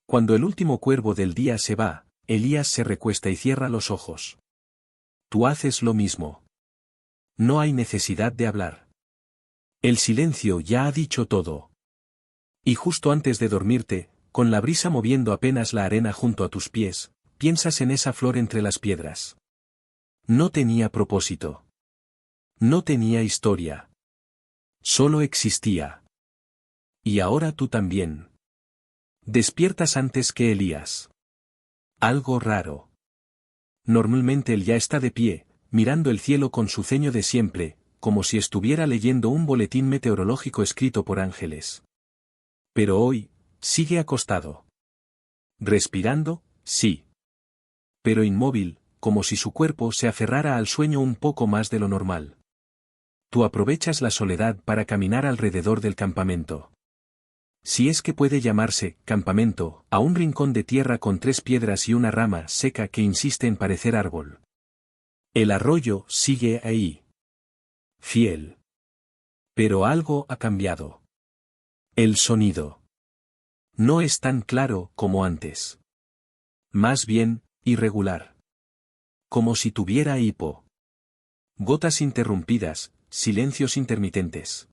Cuando el último cuervo del día se va, Elías se recuesta y cierra los ojos. Tú haces lo mismo. No hay necesidad de hablar. El silencio ya ha dicho todo. Y justo antes de dormirte, con la brisa moviendo apenas la arena junto a tus pies, piensas en esa flor entre las piedras. No tenía propósito. No tenía historia. Solo existía. Y ahora tú también. Despiertas antes que Elías. Algo raro. Normalmente él ya está de pie, mirando el cielo con su ceño de siempre, como si estuviera leyendo un boletín meteorológico escrito por ángeles. Pero hoy, sigue acostado. Respirando, sí. Pero inmóvil, como si su cuerpo se aferrara al sueño un poco más de lo normal. Tú aprovechas la soledad para caminar alrededor del campamento. Si es que puede llamarse campamento, a un rincón de tierra con 3 piedras y una rama seca que insiste en parecer árbol. El arroyo sigue ahí. Fiel. Pero algo ha cambiado. El sonido. No es tan claro como antes. Más bien, irregular. Como si tuviera hipo. Gotas interrumpidas, silencios intermitentes.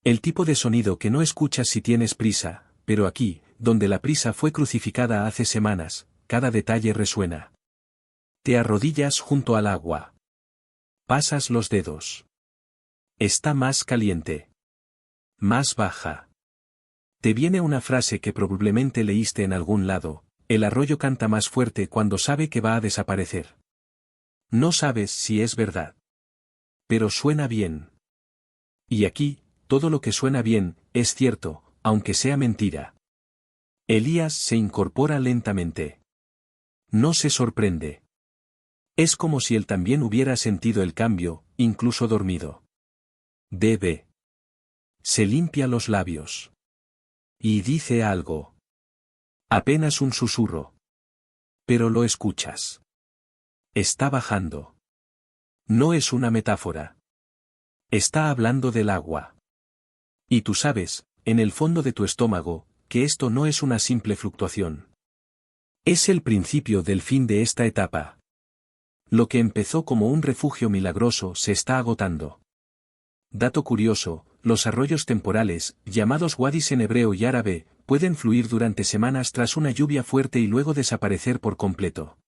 El tipo de sonido que no escuchas si tienes prisa, pero aquí, donde la prisa fue crucificada hace semanas, cada detalle resuena. Te arrodillas junto al agua. Pasas los dedos. Está más caliente. Más baja. Te viene una frase que probablemente leíste en algún lado: el arroyo canta más fuerte cuando sabe que va a desaparecer. No sabes si es verdad. Pero suena bien. Y aquí, todo lo que suena bien, es cierto, aunque sea mentira. Elías se incorpora lentamente. No se sorprende. Es como si él también hubiera sentido el cambio, incluso dormido. Debe. Se limpia los labios. Y dice algo. Apenas un susurro. Pero lo escuchas. Está bajando. No es una metáfora. Está hablando del agua. Y tú sabes, en el fondo de tu estómago, que esto no es una simple fluctuación. Es el principio del fin de esta etapa. Lo que empezó como un refugio milagroso se está agotando. Dato curioso, los arroyos temporales, llamados wadis en hebreo y árabe, pueden fluir durante semanas tras una lluvia fuerte y luego desaparecer por completo.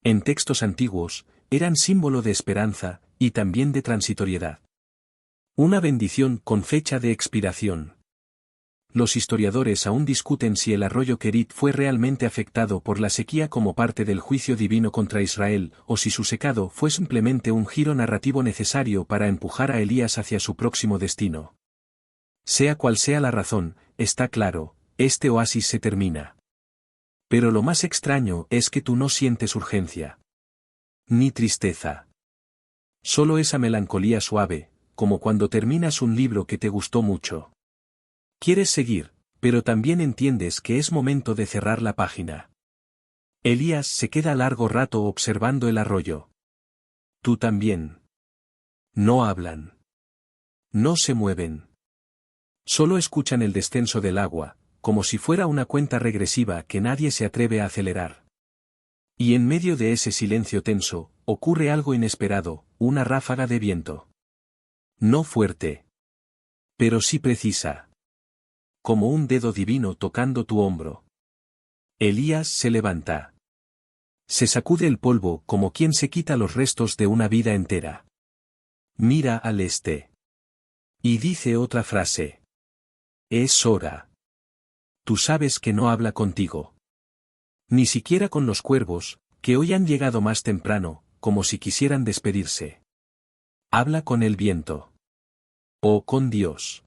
En textos antiguos, eran símbolo de esperanza, y también de transitoriedad. Una bendición con fecha de expiración. Los historiadores aún discuten si el arroyo Kerit fue realmente afectado por la sequía como parte del juicio divino contra Israel, o si su secado fue simplemente un giro narrativo necesario para empujar a Elías hacia su próximo destino. Sea cual sea la razón, está claro, este oasis se termina. Pero lo más extraño es que tú no sientes urgencia. Ni tristeza. Solo esa melancolía suave, como cuando terminas un libro que te gustó mucho. Quieres seguir, pero también entiendes que es momento de cerrar la página. Elías se queda largo rato observando el arroyo. Tú también. No hablan. No se mueven. Solo escuchan el descenso del agua, como si fuera una cuenta regresiva que nadie se atreve a acelerar. Y en medio de ese silencio tenso, ocurre algo inesperado, una ráfaga de viento. No fuerte. Pero sí precisa. Como un dedo divino tocando tu hombro. Elías se levanta. Se sacude el polvo como quien se quita los restos de una vida entera. Mira al este. Y dice otra frase. Es hora. Tú sabes que no habla contigo. Ni siquiera con los cuervos, que hoy han llegado más temprano, como si quisieran despedirse. Habla con el viento. O con Dios.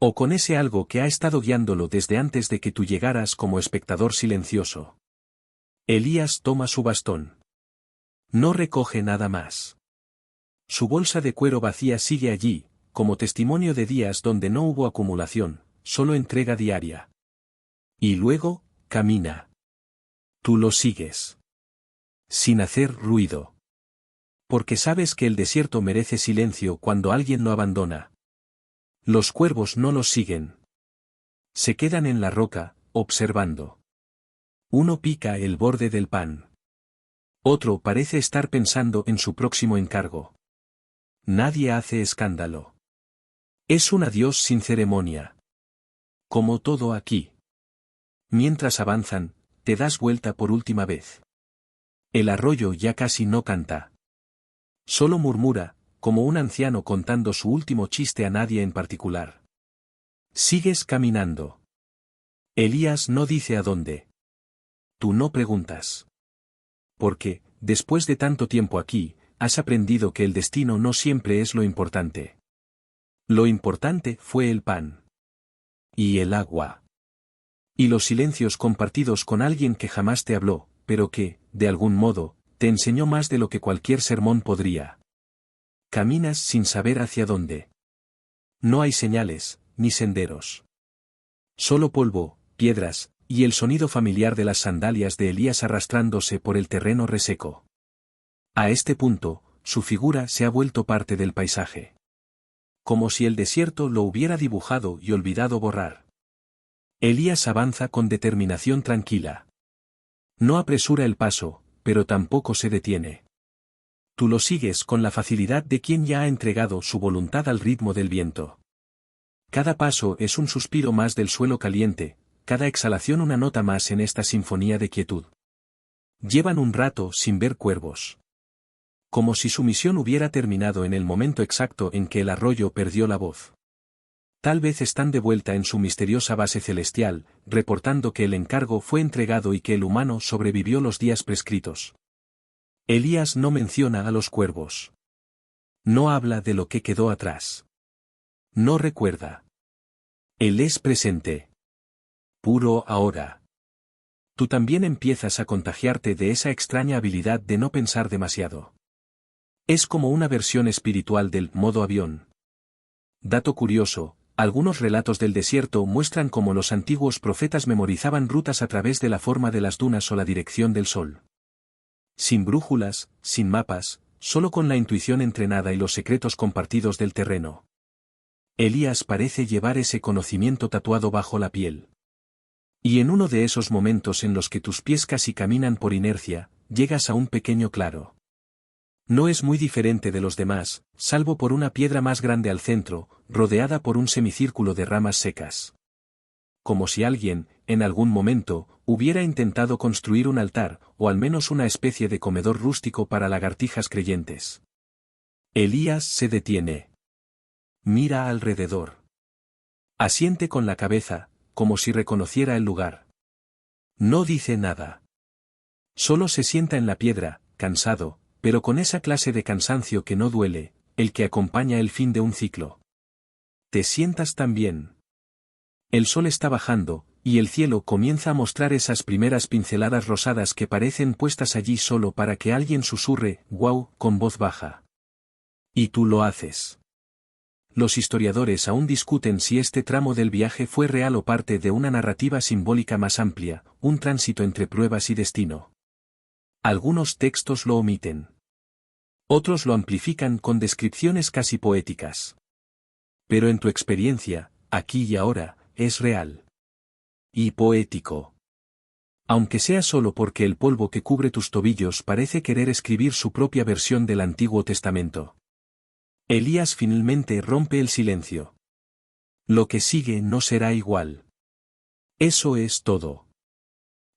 O con ese algo que ha estado guiándolo desde antes de que tú llegaras como espectador silencioso. Elías toma su bastón. No recoge nada más. Su bolsa de cuero vacía sigue allí, como testimonio de días donde no hubo acumulación, solo entrega diaria. Y luego, camina. Tú lo sigues. Sin hacer ruido. Porque sabes que el desierto merece silencio cuando alguien lo abandona. Los cuervos no los siguen. Se quedan en la roca, observando. Uno pica el borde del pan. Otro parece estar pensando en su próximo encargo. Nadie hace escándalo. Es un adiós sin ceremonia. Como todo aquí. Mientras avanzan, te das vuelta por última vez. El arroyo ya casi no canta. Solo murmura, como un anciano contando su último chiste a nadie en particular. Sigues caminando. Elías no dice a dónde. Tú no preguntas. Porque, después de tanto tiempo aquí, has aprendido que el destino no siempre es lo importante. Lo importante fue el pan. Y el agua. Y los silencios compartidos con alguien que jamás te habló, pero que, de algún modo, te enseñó más de lo que cualquier sermón podría. Caminas sin saber hacia dónde. No hay señales, ni senderos. Solo polvo, piedras, y el sonido familiar de las sandalias de Elías arrastrándose por el terreno reseco. A este punto, su figura se ha vuelto parte del paisaje. Como si el desierto lo hubiera dibujado y olvidado borrar. Elías avanza con determinación tranquila. No apresura el paso, pero tampoco se detiene. Tú lo sigues con la facilidad de quien ya ha entregado su voluntad al ritmo del viento. Cada paso es un suspiro más del suelo caliente, cada exhalación una nota más en esta sinfonía de quietud. Llevan un rato sin ver cuervos. Como si su misión hubiera terminado en el momento exacto en que el arroyo perdió la voz. Tal vez están de vuelta en su misteriosa base celestial, reportando que el encargo fue entregado y que el humano sobrevivió los días prescritos. Elías no menciona a los cuervos. No habla de lo que quedó atrás. No recuerda. Él es presente. Puro ahora. Tú también empiezas a contagiarte de esa extraña habilidad de no pensar demasiado. Es como una versión espiritual del modo avión. Dato curioso, algunos relatos del desierto muestran cómo los antiguos profetas memorizaban rutas a través de la forma de las dunas o la dirección del sol. Sin brújulas, sin mapas, solo con la intuición entrenada y los secretos compartidos del terreno. Elías parece llevar ese conocimiento tatuado bajo la piel. Y en uno de esos momentos en los que tus pies casi caminan por inercia, llegas a un pequeño claro. No es muy diferente de los demás, salvo por una piedra más grande al centro, rodeada por un semicírculo de ramas secas. Como si alguien, en algún momento, hubiera intentado construir un altar, o al menos una especie de comedor rústico para lagartijas creyentes. Elías se detiene. Mira alrededor. Asiente con la cabeza, como si reconociera el lugar. No dice nada. Solo se sienta en la piedra, cansado, pero con esa clase de cansancio que no duele, el que acompaña el fin de un ciclo. ¿Te sientas también? El sol está bajando, y el cielo comienza a mostrar esas primeras pinceladas rosadas que parecen puestas allí solo para que alguien susurre, «Guau», con voz baja. Y tú lo haces. Los historiadores aún discuten si este tramo del viaje fue real o parte de una narrativa simbólica más amplia, un tránsito entre pruebas y destino. Algunos textos lo omiten. Otros lo amplifican con descripciones casi poéticas. Pero en tu experiencia, aquí y ahora, es real. Y poético. Aunque sea solo porque el polvo que cubre tus tobillos parece querer escribir su propia versión del Antiguo Testamento. Elías finalmente rompe el silencio. Lo que sigue no será igual. Eso es todo.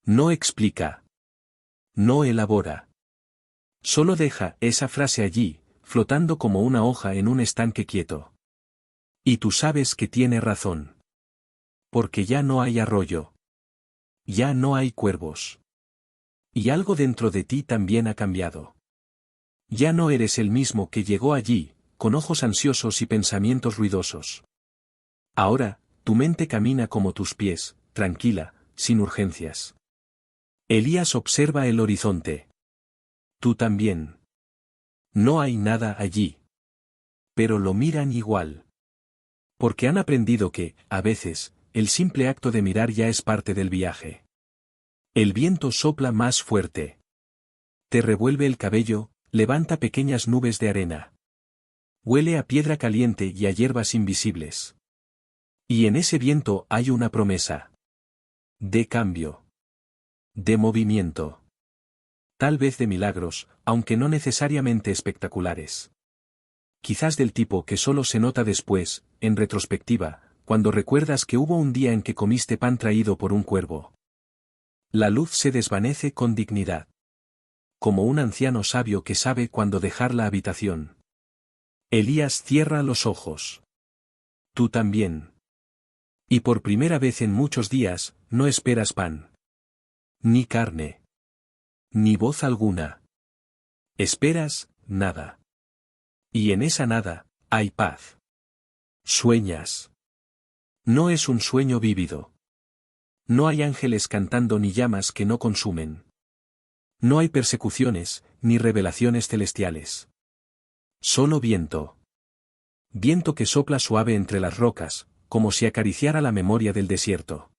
No explica. No elabora. Solo deja esa frase allí, flotando como una hoja en un estanque quieto. Y tú sabes que tiene razón. Porque ya no hay arroyo. Ya no hay cuervos. Y algo dentro de ti también ha cambiado. Ya no eres el mismo que llegó allí, con ojos ansiosos y pensamientos ruidosos. Ahora, tu mente camina como tus pies, tranquila, sin urgencias. Elías observa el horizonte. Tú también. No hay nada allí. Pero lo miran igual. Porque han aprendido que, a veces, el simple acto de mirar ya es parte del viaje. El viento sopla más fuerte. Te revuelve el cabello, levanta pequeñas nubes de arena. Huele a piedra caliente y a hierbas invisibles. Y en ese viento hay una promesa. De cambio. De movimiento. Tal vez de milagros, aunque no necesariamente espectaculares. Quizás del tipo que solo se nota después, en retrospectiva, cuando recuerdas que hubo un día en que comiste pan traído por un cuervo. La luz se desvanece con dignidad. Como un anciano sabio que sabe cuándo dejar la habitación. Elías cierra los ojos. Tú también. Y por primera vez en muchos días, no esperas pan. Ni carne. Ni voz alguna. Esperas, nada. Y en esa nada, hay paz. Sueñas. No es un sueño vívido. No hay ángeles cantando ni llamas que no consumen. No hay persecuciones, ni revelaciones celestiales. Solo viento. Viento que sopla suave entre las rocas, como si acariciara la memoria del desierto.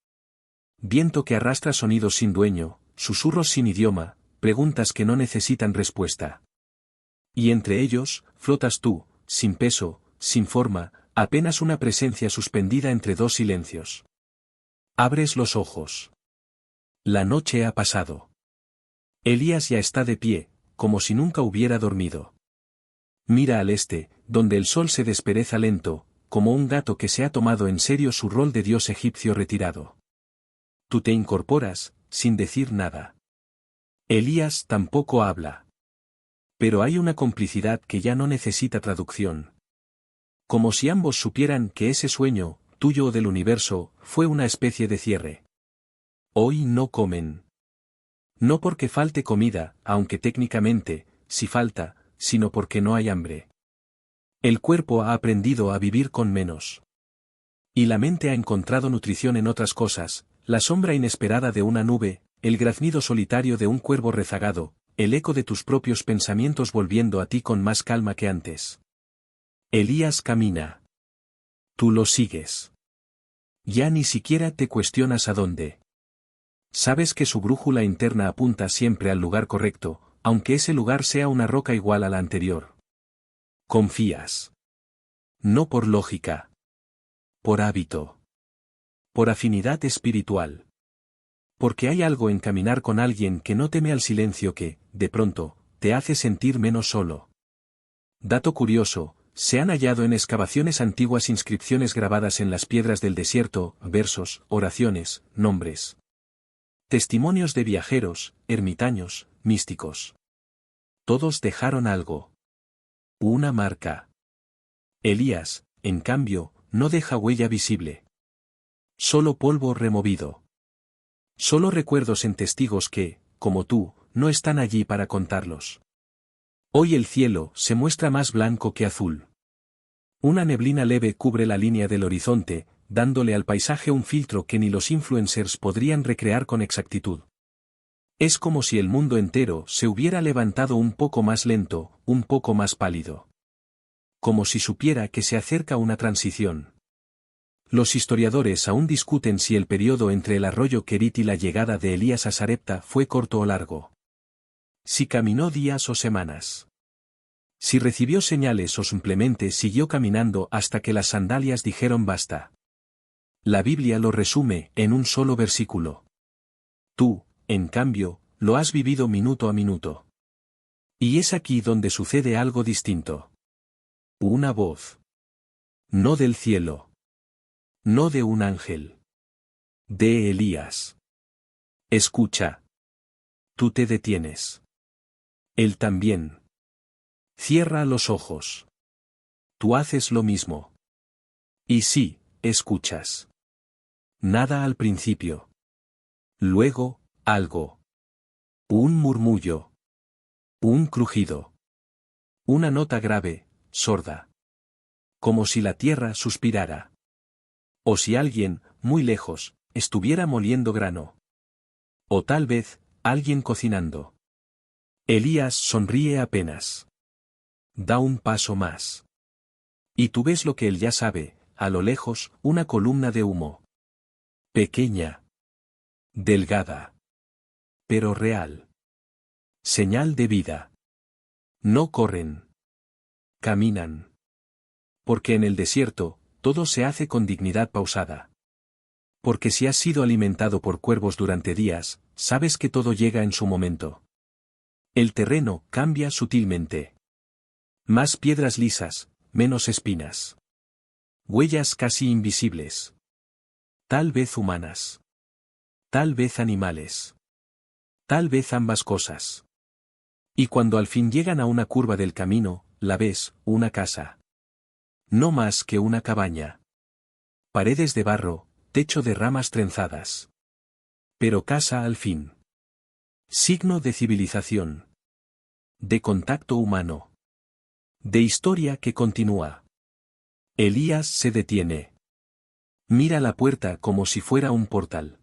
Viento que arrastra sonidos sin dueño, susurros sin idioma, preguntas que no necesitan respuesta. Y entre ellos, flotas tú, sin peso, sin forma, apenas una presencia suspendida entre dos silencios. Abres los ojos. La noche ha pasado. Elías ya está de pie, como si nunca hubiera dormido. Mira al este, donde el sol se despereza lento, como un gato que se ha tomado en serio su rol de dios egipcio retirado. Tú te incorporas, sin decir nada. Elías tampoco habla. Pero hay una complicidad que ya no necesita traducción. Como si ambos supieran que ese sueño, tuyo o del universo, fue una especie de cierre. Hoy no comen. No porque falte comida, aunque técnicamente, sí falta, sino porque no hay hambre. El cuerpo ha aprendido a vivir con menos. Y la mente ha encontrado nutrición en otras cosas, la sombra inesperada de una nube, el graznido solitario de un cuervo rezagado, el eco de tus propios pensamientos volviendo a ti con más calma que antes. Elías camina. Tú lo sigues. Ya ni siquiera te cuestionas a dónde. Sabes que su brújula interna apunta siempre al lugar correcto, aunque ese lugar sea una roca igual a la anterior. Confías. No por lógica. Por hábito. Por afinidad espiritual. Porque hay algo en caminar con alguien que no teme al silencio que, de pronto, te hace sentir menos solo. Dato curioso, se han hallado en excavaciones antiguas inscripciones grabadas en las piedras del desierto, versos, oraciones, nombres. Testimonios de viajeros, ermitaños, místicos. Todos dejaron algo. Una marca. Elías, en cambio, no deja huella visible. Solo polvo removido. Solo recuerdos en testigos que, como tú, no están allí para contarlos. Hoy el cielo se muestra más blanco que azul. Una neblina leve cubre la línea del horizonte, dándole al paisaje un filtro que ni los influencers podrían recrear con exactitud. Es como si el mundo entero se hubiera levantado un poco más lento, un poco más pálido. Como si supiera que se acerca una transición. Los historiadores aún discuten si el periodo entre el arroyo Kerit y la llegada de Elías a Sarepta fue corto o largo. Si caminó días o semanas. Si recibió señales o simplemente siguió caminando hasta que las sandalias dijeron basta. La Biblia lo resume en un solo versículo. Tú, en cambio, lo has vivido minuto a minuto. Y es aquí donde sucede algo distinto. Una voz. No del cielo. No de un ángel. De Elías. Escucha. Tú te detienes. Él también. Cierra los ojos. Tú haces lo mismo. Y sí, escuchas. Nada al principio. Luego, algo. Un murmullo. Un crujido. Una nota grave, sorda. Como si la tierra suspirara. O si alguien, muy lejos, estuviera moliendo grano. O tal vez, alguien cocinando. Elías sonríe apenas. Da un paso más. Y tú ves lo que él ya sabe, a lo lejos, una columna de humo. Pequeña. Delgada. Pero real. Señal de vida. No corren. Caminan. Porque en el desierto, todo se hace con dignidad pausada. Porque si has sido alimentado por cuervos durante días, sabes que todo llega en su momento. El terreno cambia sutilmente. Más piedras lisas, menos espinas. Huellas casi invisibles. Tal vez humanas. Tal vez animales. Tal vez ambas cosas. Y cuando al fin llegan a una curva del camino, la ves, una casa. No más que una cabaña. Paredes de barro, techo de ramas trenzadas. Pero casa al fin. Signo de civilización. De contacto humano. De historia que continúa. Elías se detiene. Mira la puerta como si fuera un portal.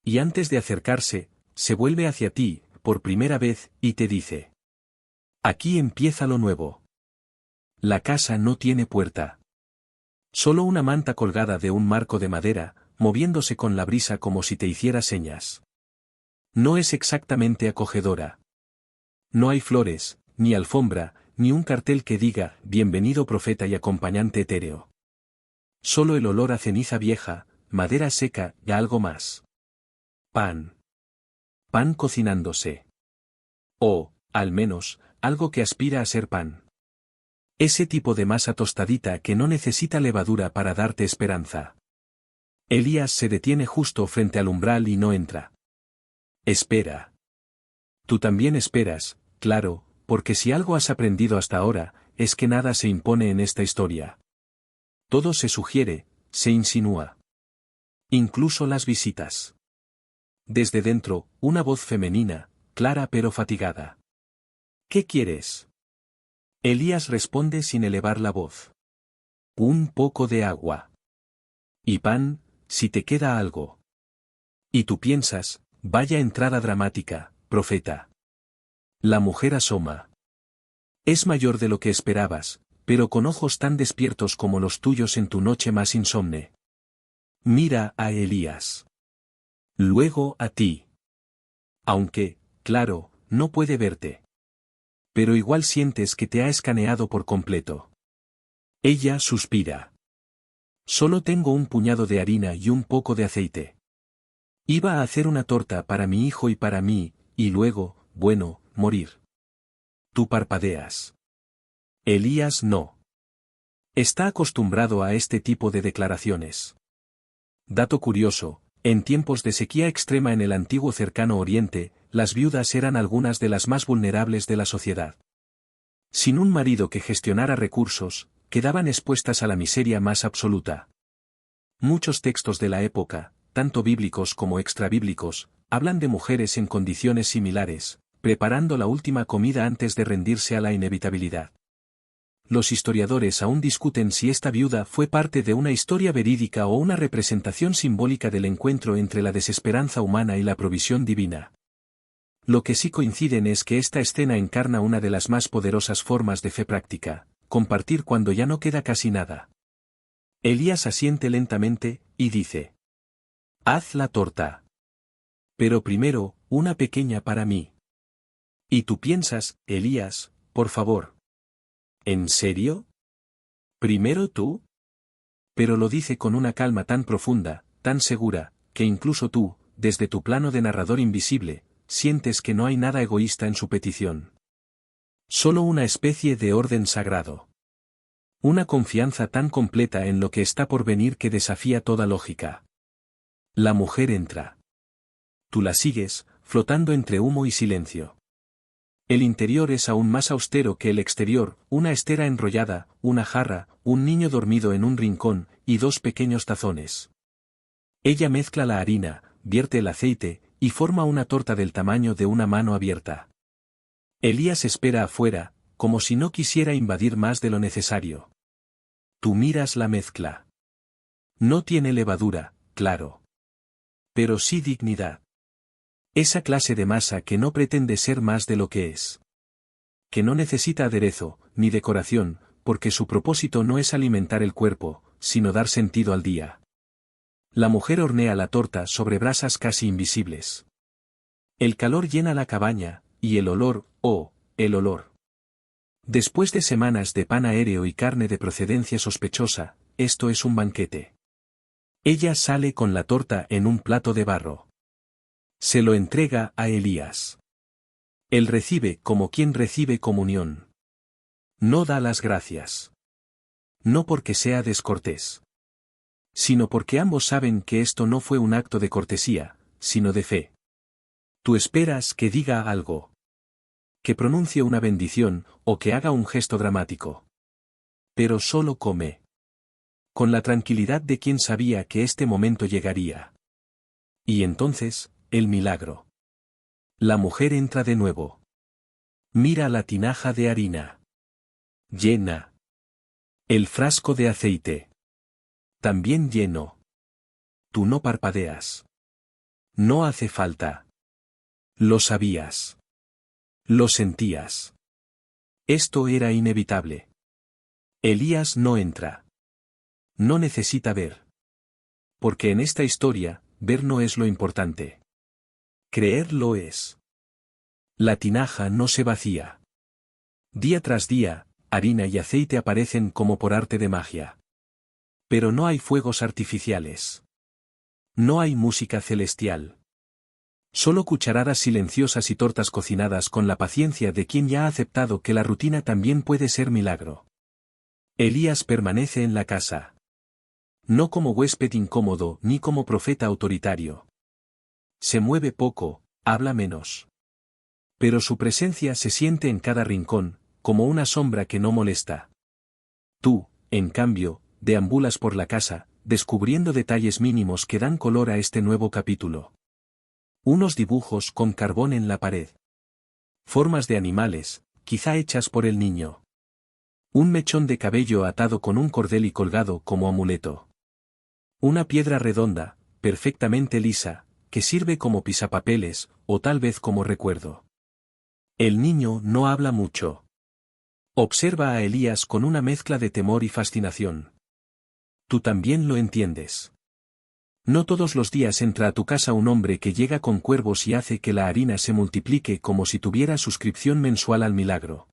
Y antes de acercarse, se vuelve hacia ti, por primera vez, y te dice. Aquí empieza lo nuevo. La casa no tiene puerta. Solo una manta colgada de un marco de madera, moviéndose con la brisa como si te hiciera señas. No es exactamente acogedora. No hay flores, ni alfombra, ni un cartel que diga, bienvenido profeta y acompañante etéreo. Solo el olor a ceniza vieja, madera seca y algo más. Pan. Pan cocinándose. O, al menos, algo que aspira a ser pan. Ese tipo de masa tostadita que no necesita levadura para darte esperanza. Elías se detiene justo frente al umbral y no entra. Espera. Tú también esperas, claro, porque si algo has aprendido hasta ahora, es que nada se impone en esta historia. Todo se sugiere, se insinúa. Incluso las visitas. Desde dentro, una voz femenina, clara pero fatigada. ¿Qué quieres? Elías responde sin elevar la voz. Un poco de agua. Y pan, si te queda algo. Y tú piensas, vaya entrada dramática, profeta. La mujer asoma. Es mayor de lo que esperabas, pero con ojos tan despiertos como los tuyos en tu noche más insomne. Mira a Elías. Luego a ti. Aunque, claro, no puede verte. Pero igual sientes que te ha escaneado por completo. Ella suspira. Solo tengo un puñado de harina y un poco de aceite. Iba a hacer una torta para mi hijo y para mí, y luego, bueno, morir. Tú parpadeas. Elías no. Está acostumbrado a este tipo de declaraciones. Dato curioso, en tiempos de sequía extrema en el antiguo Cercano Oriente, las viudas eran algunas de las más vulnerables de la sociedad. Sin un marido que gestionara recursos, quedaban expuestas a la miseria más absoluta. Muchos textos de la época, tanto bíblicos como extrabíblicos, hablan de mujeres en condiciones similares, preparando la última comida antes de rendirse a la inevitabilidad. Los historiadores aún discuten si esta viuda fue parte de una historia verídica o una representación simbólica del encuentro entre la desesperanza humana y la provisión divina. Lo que sí coinciden es que esta escena encarna una de las más poderosas formas de fe práctica, compartir cuando ya no queda casi nada. Elías asiente lentamente, y dice: haz la torta. Pero primero, una pequeña para mí. Y tú piensas, Elías, por favor. ¿En serio? ¿Primero tú? Pero lo dice con una calma tan profunda, tan segura, que incluso tú, desde tu plano de narrador invisible, sientes que no hay nada egoísta en su petición. Solo una especie de orden sagrado. Una confianza tan completa en lo que está por venir que desafía toda lógica. La mujer entra. Tú la sigues, flotando entre humo y silencio. El interior es aún más austero que el exterior, una estera enrollada, una jarra, un niño dormido en un rincón, y dos pequeños tazones. Ella mezcla la harina, vierte el aceite, y forma una torta del tamaño de una mano abierta. Elías espera afuera, como si no quisiera invadir más de lo necesario. Tú miras la mezcla. No tiene levadura, claro. Pero sí dignidad. Esa clase de masa que no pretende ser más de lo que es. Que no necesita aderezo, ni decoración, porque su propósito no es alimentar el cuerpo, sino dar sentido al día. La mujer hornea la torta sobre brasas casi invisibles. El calor llena la cabaña, y el olor, oh, el olor. Después de semanas de pan aéreo y carne de procedencia sospechosa, esto es un banquete. Ella sale con la torta en un plato de barro. Se lo entrega a Elías. Él recibe como quien recibe comunión. No da las gracias. No porque sea descortés. Sino porque ambos saben que esto no fue un acto de cortesía, sino de fe. Tú esperas que diga algo. Que pronuncie una bendición, o que haga un gesto dramático. Pero solo come. Con la tranquilidad de quien sabía que este momento llegaría. Y entonces, el milagro. La mujer entra de nuevo. Mira la tinaja de harina. Llena. El frasco de aceite. También lleno. Tú no parpadeas. No hace falta. Lo sabías. Lo sentías. Esto era inevitable. Elías no entra. No necesita ver. Porque en esta historia, ver no es lo importante. Creer lo es. La tinaja no se vacía. Día tras día, harina y aceite aparecen como por arte de magia. Pero no hay fuegos artificiales. No hay música celestial. Solo cucharadas silenciosas y tortas cocinadas con la paciencia de quien ya ha aceptado que la rutina también puede ser milagro. Elías permanece en la casa. No como huésped incómodo ni como profeta autoritario. Se mueve poco, habla menos. Pero su presencia se siente en cada rincón, como una sombra que no molesta. Tú, en cambio, deambulas por la casa, descubriendo detalles mínimos que dan color a este nuevo capítulo. Unos dibujos con carbón en la pared. Formas de animales, quizá hechas por el niño. Un mechón de cabello atado con un cordel y colgado como amuleto. Una piedra redonda, perfectamente lisa, que sirve como pisapapeles, o tal vez como recuerdo. El niño no habla mucho. Observa a Elías con una mezcla de temor y fascinación. Tú también lo entiendes. No todos los días entra a tu casa un hombre que llega con cuervos y hace que la harina se multiplique como si tuviera suscripción mensual al milagro.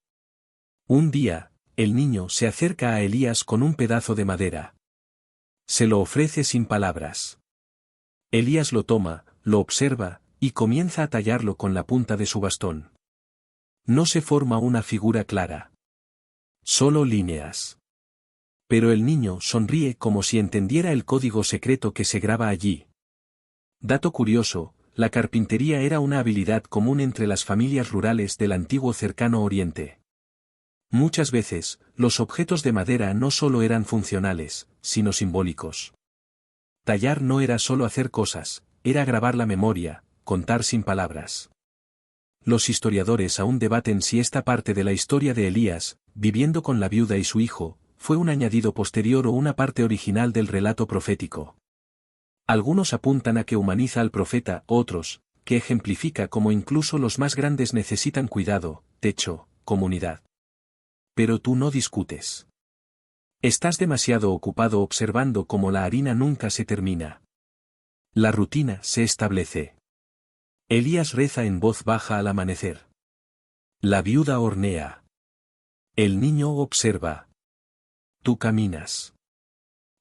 Un día, el niño se acerca a Elías con un pedazo de madera. Se lo ofrece sin palabras. Elías lo toma, lo observa, y comienza a tallarlo con la punta de su bastón. No se forma una figura clara. Solo líneas. Pero el niño sonríe como si entendiera el código secreto que se graba allí. Dato curioso, la carpintería era una habilidad común entre las familias rurales del antiguo Cercano Oriente. Muchas veces, los objetos de madera no solo eran funcionales, sino simbólicos. Tallar no era solo hacer cosas, era grabar la memoria, contar sin palabras. Los historiadores aún debaten si esta parte de la historia de Elías, viviendo con la viuda y su hijo, fue un añadido posterior o una parte original del relato profético. Algunos apuntan a que humaniza al profeta, otros, que ejemplifica cómo incluso los más grandes necesitan cuidado, techo, comunidad. Pero tú no discutes. Estás demasiado ocupado observando cómo la harina nunca se termina. La rutina se establece. Elías reza en voz baja al amanecer. La viuda hornea. El niño observa. Tú caminas.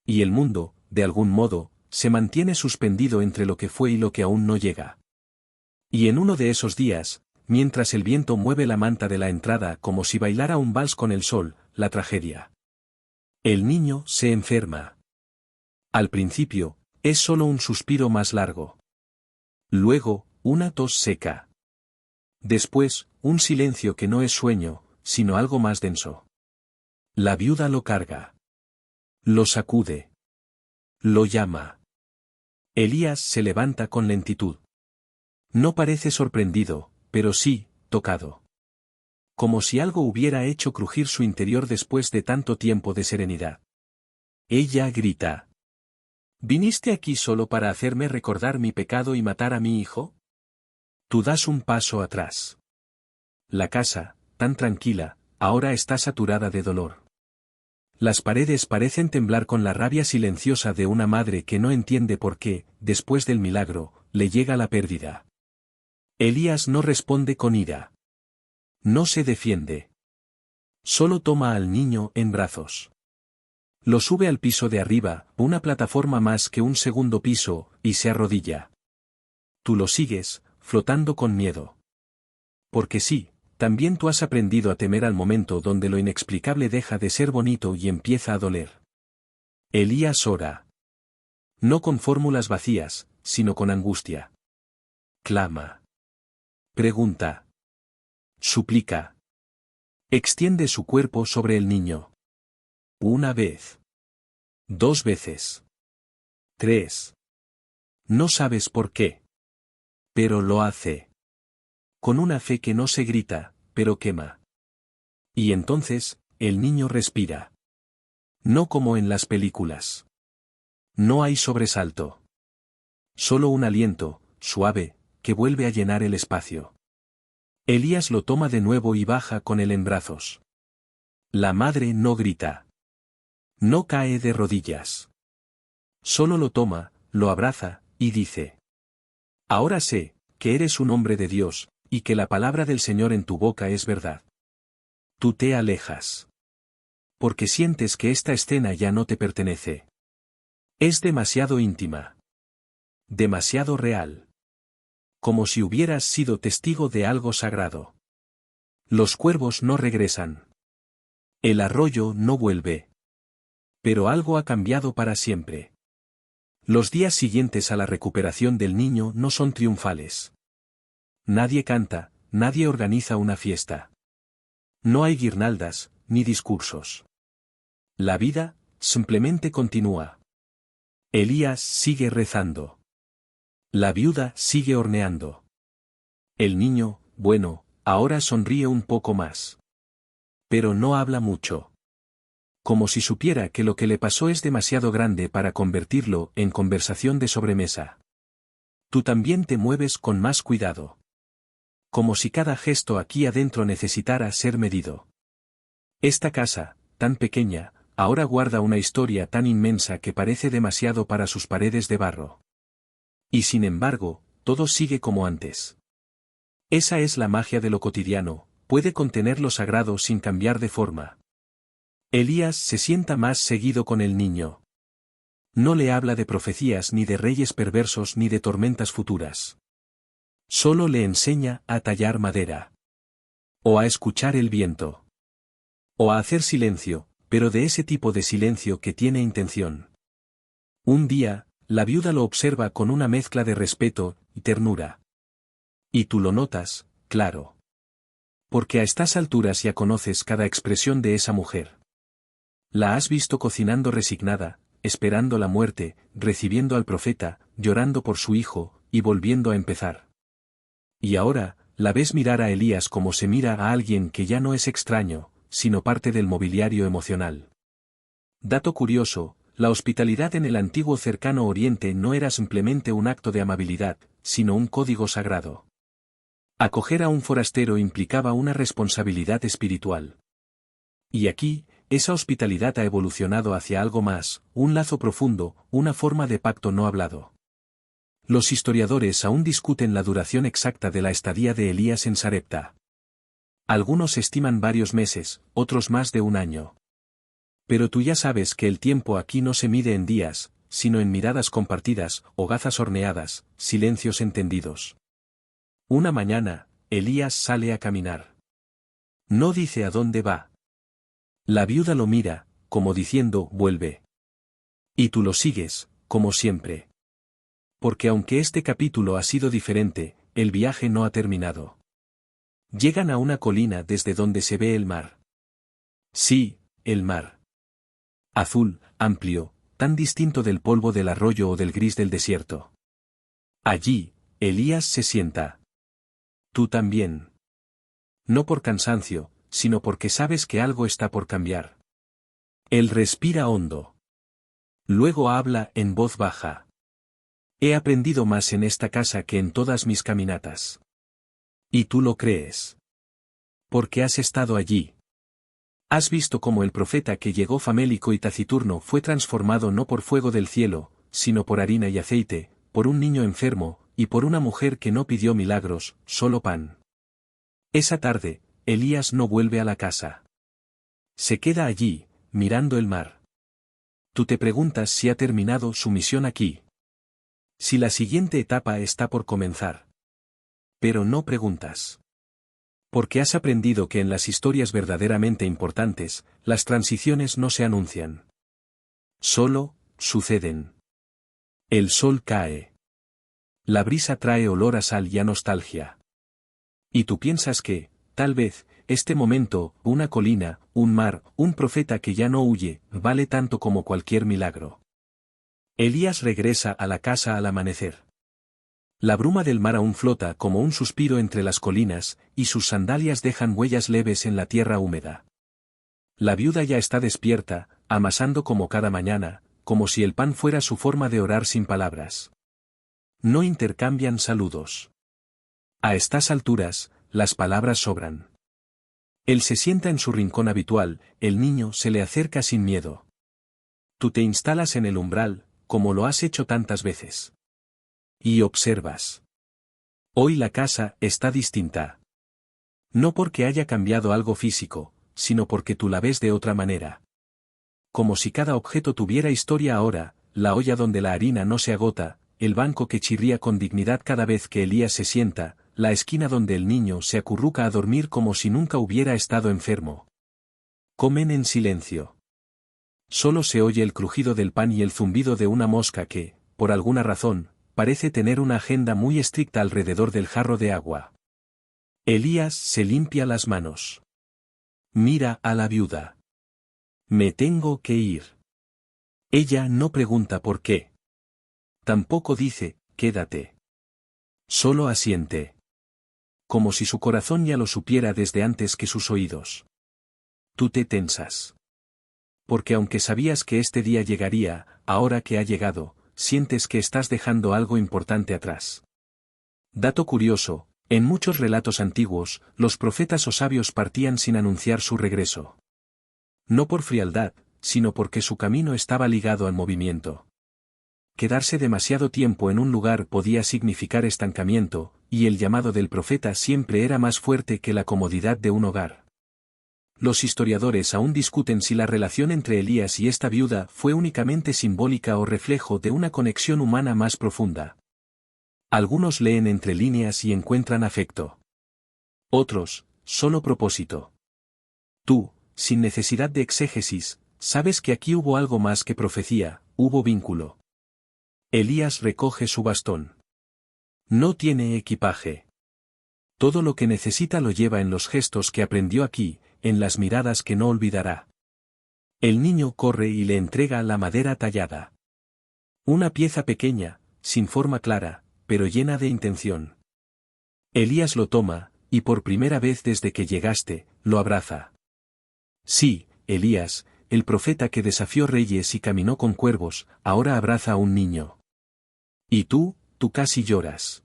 Y el mundo, de algún modo, se mantiene suspendido entre lo que fue y lo que aún no llega. Y en uno de esos días, mientras el viento mueve la manta de la entrada como si bailara un vals con el sol, la tragedia. El niño se enferma. Al principio, es solo un suspiro más largo. Luego, una tos seca. Después, un silencio que no es sueño, sino algo más denso. La viuda lo carga. Lo sacude. Lo llama. Elías se levanta con lentitud. No parece sorprendido, pero sí, tocado. Como si algo hubiera hecho crujir su interior después de tanto tiempo de serenidad. Ella grita. ¿Viniste aquí solo para hacerme recordar mi pecado y matar a mi hijo? Tú das un paso atrás. La casa, tan tranquila, ahora está saturada de dolor. Las paredes parecen temblar con la rabia silenciosa de una madre que no entiende por qué, después del milagro, le llega la pérdida. Elías no responde con ira. No se defiende. Solo toma al niño en brazos. Lo sube al piso de arriba, una plataforma más que un segundo piso, y se arrodilla. Tú lo sigues, flotando con miedo. Porque sí, también tú has aprendido a temer al momento donde lo inexplicable deja de ser bonito y empieza a doler. Elías ora. No con fórmulas vacías, sino con angustia. Clama. Pregunta. Suplica. Extiende su cuerpo sobre el niño. Una vez. 2 veces. 3. No sabes por qué. Pero lo hace. Con una fe que no se grita, pero quema. Y entonces, el niño respira. No como en las películas. No hay sobresalto. Solo un aliento, suave, que vuelve a llenar el espacio. Elías lo toma de nuevo y baja con él en brazos. La madre no grita. No cae de rodillas. Solo lo toma, lo abraza, y dice. Ahora sé, que eres un hombre de Dios, y que la palabra del Señor en tu boca es verdad. Tú te alejas. Porque sientes que esta escena ya no te pertenece. Es demasiado íntima. Demasiado real. Como si hubieras sido testigo de algo sagrado. Los cuervos no regresan. El arroyo no vuelve. Pero algo ha cambiado para siempre. Los días siguientes a la recuperación del niño no son triunfales. Nadie canta, nadie organiza una fiesta. No hay guirnaldas, ni discursos. La vida, simplemente continúa. Elías sigue rezando. La viuda sigue horneando. El niño, bueno, ahora sonríe un poco más. Pero no habla mucho. Como si supiera que lo que le pasó es demasiado grande para convertirlo en conversación de sobremesa. Tú también te mueves con más cuidado. Como si cada gesto aquí adentro necesitara ser medido. Esta casa, tan pequeña, ahora guarda una historia tan inmensa que parece demasiado para sus paredes de barro. Y sin embargo, todo sigue como antes. Esa es la magia de lo cotidiano, puede contener lo sagrado sin cambiar de forma. Elías se sienta más seguido con el niño. No le habla de profecías ni de reyes perversos ni de tormentas futuras. Solo le enseña a tallar madera. O a escuchar el viento. O a hacer silencio, pero de ese tipo de silencio que tiene intención. Un día, la viuda lo observa con una mezcla de respeto y ternura. Y tú lo notas, claro. Porque a estas alturas ya conoces cada expresión de esa mujer. La has visto cocinando resignada, esperando la muerte, recibiendo al profeta, llorando por su hijo, y volviendo a empezar. Y ahora, la ves mirar a Elías como se mira a alguien que ya no es extraño, sino parte del mobiliario emocional. Dato curioso, la hospitalidad en el antiguo cercano Oriente no era simplemente un acto de amabilidad, sino un código sagrado. Acoger a un forastero implicaba una responsabilidad espiritual. Y aquí, esa hospitalidad ha evolucionado hacia algo más, un lazo profundo, una forma de pacto no hablado. Los historiadores aún discuten la duración exacta de la estadía de Elías en Sarepta. Algunos estiman varios meses, otros más de un año. Pero tú ya sabes que el tiempo aquí no se mide en días, sino en miradas compartidas, hogazas horneadas, silencios entendidos. Una mañana, Elías sale a caminar. No dice a dónde va. La viuda lo mira, como diciendo, vuelve. Y tú lo sigues, como siempre. Porque aunque este capítulo ha sido diferente, el viaje no ha terminado. Llegan a una colina desde donde se ve el mar. Sí, el mar. Azul, amplio, tan distinto del polvo del arroyo o del gris del desierto. Allí, Elías se sienta. Tú también. No por cansancio, sino porque sabes que algo está por cambiar. Él respira hondo. Luego habla en voz baja. He aprendido más en esta casa que en todas mis caminatas. ¿Y tú lo crees? Porque has estado allí. Has visto cómo el profeta que llegó famélico y taciturno fue transformado no por fuego del cielo, sino por harina y aceite, por un niño enfermo, y por una mujer que no pidió milagros, solo pan. Esa tarde, Elías no vuelve a la casa. Se queda allí, mirando el mar. Tú te preguntas si ha terminado su misión aquí. Si la siguiente etapa está por comenzar. Pero no preguntas. Porque has aprendido que en las historias verdaderamente importantes, las transiciones no se anuncian. Solo, suceden. El sol cae. La brisa trae olor a sal y a nostalgia. Y tú piensas que, tal vez, este momento, una colina, un mar, un profeta que ya no huye, vale tanto como cualquier milagro. Elías regresa a la casa al amanecer. La bruma del mar aún flota como un suspiro entre las colinas, y sus sandalias dejan huellas leves en la tierra húmeda. La viuda ya está despierta, amasando como cada mañana, como si el pan fuera su forma de orar sin palabras. No intercambian saludos. A estas alturas, las palabras sobran. Él se sienta en su rincón habitual, el niño se le acerca sin miedo. Tú te instalas en el umbral, como lo has hecho tantas veces. Y observas. Hoy la casa está distinta. No porque haya cambiado algo físico, sino porque tú la ves de otra manera. Como si cada objeto tuviera historia ahora, la olla donde la harina no se agota, el banco que chirría con dignidad cada vez que Elías se sienta, la esquina donde el niño se acurruca a dormir como si nunca hubiera estado enfermo. Comen en silencio. Solo se oye el crujido del pan y el zumbido de una mosca que, por alguna razón, parece tener una agenda muy estricta alrededor del jarro de agua. Elías se limpia las manos. Mira a la viuda. Me tengo que ir. Ella no pregunta por qué. Tampoco dice, quédate. Solo asiente. Como si su corazón ya lo supiera desde antes que sus oídos. Tú te tensas. Porque aunque sabías que este día llegaría, ahora que ha llegado, sientes que estás dejando algo importante atrás. Dato curioso, en muchos relatos antiguos, los profetas o sabios partían sin anunciar su regreso. No por frialdad, sino porque su camino estaba ligado al movimiento. Quedarse demasiado tiempo en un lugar podía significar estancamiento, y el llamado del profeta siempre era más fuerte que la comodidad de un hogar. Los historiadores aún discuten si la relación entre Elías y esta viuda fue únicamente simbólica o reflejo de una conexión humana más profunda. Algunos leen entre líneas y encuentran afecto. Otros, solo propósito. Tú, sin necesidad de exégesis, sabes que aquí hubo algo más que profecía, hubo vínculo. Elías recoge su bastón. No tiene equipaje. Todo lo que necesita lo lleva en los gestos que aprendió aquí, en las miradas que no olvidará. El niño corre y le entrega la madera tallada. Una pieza pequeña, sin forma clara, pero llena de intención. Elías lo toma, y por primera vez desde que llegaste, lo abraza. Sí, Elías, el profeta que desafió reyes y caminó con cuervos, ahora abraza a un niño. Y tú casi lloras.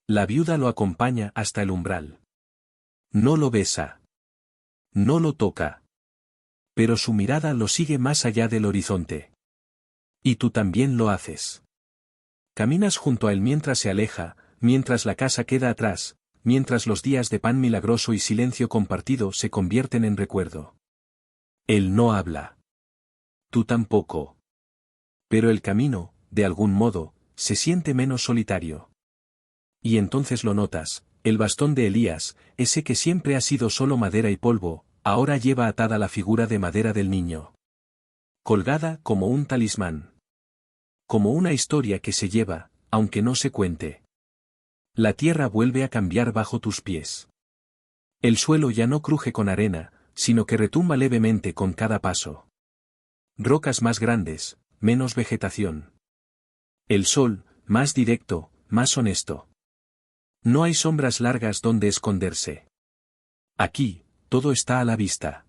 La viuda lo acompaña hasta el umbral. No lo besa. No lo toca. Pero su mirada lo sigue más allá del horizonte. Y tú también lo haces. Caminas junto a él mientras se aleja, mientras la casa queda atrás, mientras los días de pan milagroso y silencio compartido se convierten en recuerdo. Él no habla. Tú tampoco. Pero el camino, de algún modo, se siente menos solitario. Y entonces lo notas, el bastón de Elías, ese que siempre ha sido solo madera y polvo, ahora lleva atada la figura de madera del niño. Colgada como un talismán. Como una historia que se lleva, aunque no se cuente. La tierra vuelve a cambiar bajo tus pies. El suelo ya no cruje con arena, sino que retumba levemente con cada paso. Rocas más grandes, menos vegetación. El sol, más directo, más honesto. No hay sombras largas donde esconderse. Aquí, todo está a la vista.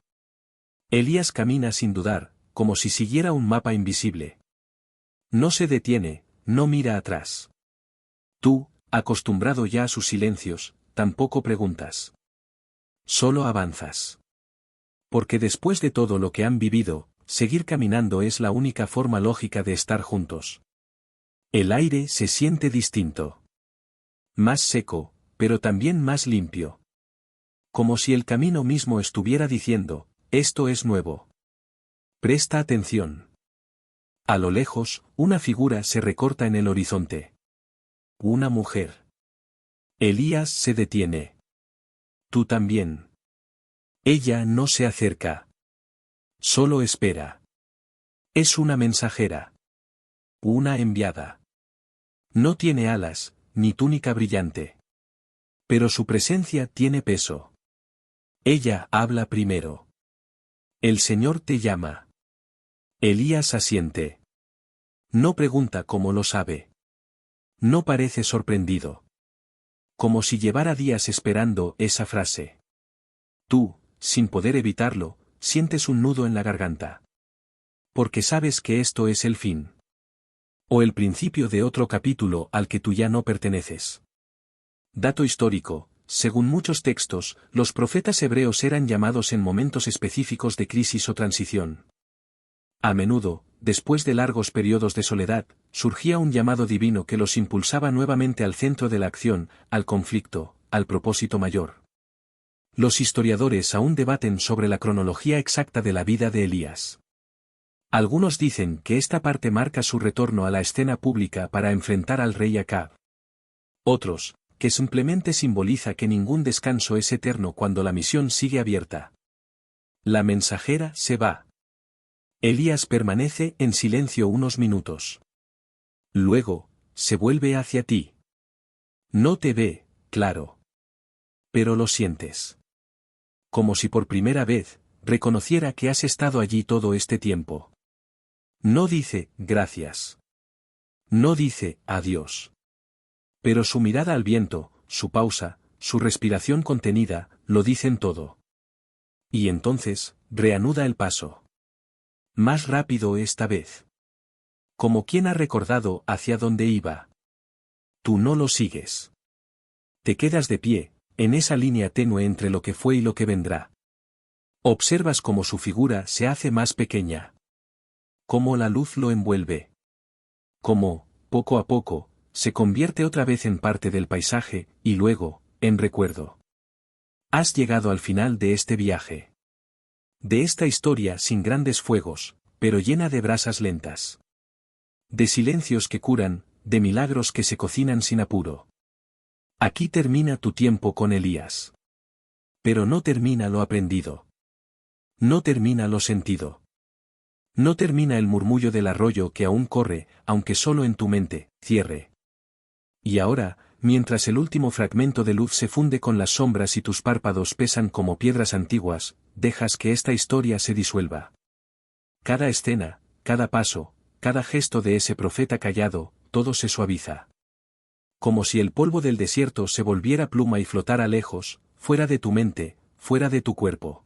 Elías camina sin dudar, como si siguiera un mapa invisible. No se detiene, no mira atrás. Tú, acostumbrado ya a sus silencios, tampoco preguntas. Solo avanzas. Porque después de todo lo que han vivido, seguir caminando es la única forma lógica de estar juntos. El aire se siente distinto. Más seco, pero también más limpio. Como si el camino mismo estuviera diciendo, esto es nuevo. Presta atención. A lo lejos, una figura se recorta en el horizonte. Una mujer. Elías se detiene. Tú también. Ella no se acerca. Solo espera. Es una mensajera. Una enviada. No tiene alas, ni túnica brillante. Pero su presencia tiene peso. Ella habla primero. El Señor te llama. Elías asiente. No pregunta cómo lo sabe. No parece sorprendido. Como si llevara días esperando esa frase. Tú, sin poder evitarlo, sientes un nudo en la garganta. Porque sabes que esto es el fin. O el principio de otro capítulo al que tú ya no perteneces. Dato histórico, según muchos textos, los profetas hebreos eran llamados en momentos específicos de crisis o transición. A menudo, después de largos periodos de soledad, surgía un llamado divino que los impulsaba nuevamente al centro de la acción, al conflicto, al propósito mayor. Los historiadores aún debaten sobre la cronología exacta de la vida de Elías. Algunos dicen que esta parte marca su retorno a la escena pública para enfrentar al rey Acab. Otros, que simplemente simboliza que ningún descanso es eterno cuando la misión sigue abierta. La mensajera se va. Elías permanece en silencio unos minutos. Luego, se vuelve hacia ti. No te ve, claro. Pero lo sientes. Como si por primera vez, reconociera que has estado allí todo este tiempo. No dice, gracias. No dice, adiós. Pero su mirada al viento, su pausa, su respiración contenida, lo dicen todo. Y entonces, reanuda el paso. Más rápido esta vez. Como quien ha recordado hacia dónde iba. Tú no lo sigues. Te quedas de pie, en esa línea tenue entre lo que fue y lo que vendrá. Observas cómo su figura se hace más pequeña. Cómo la luz lo envuelve. Cómo, poco a poco, se convierte otra vez en parte del paisaje, y luego, en recuerdo. Has llegado al final de este viaje. De esta historia sin grandes fuegos, pero llena de brasas lentas. De silencios que curan, de milagros que se cocinan sin apuro. Aquí termina tu tiempo con Elías. Pero no termina lo aprendido. No termina lo sentido. No termina el murmullo del arroyo que aún corre, aunque solo en tu mente, cierre. Y ahora, mientras el último fragmento de luz se funde con las sombras y tus párpados pesan como piedras antiguas, dejas que esta historia se disuelva. Cada escena, cada paso, cada gesto de ese profeta callado, todo se suaviza. Como si el polvo del desierto se volviera pluma y flotara lejos, fuera de tu mente, fuera de tu cuerpo.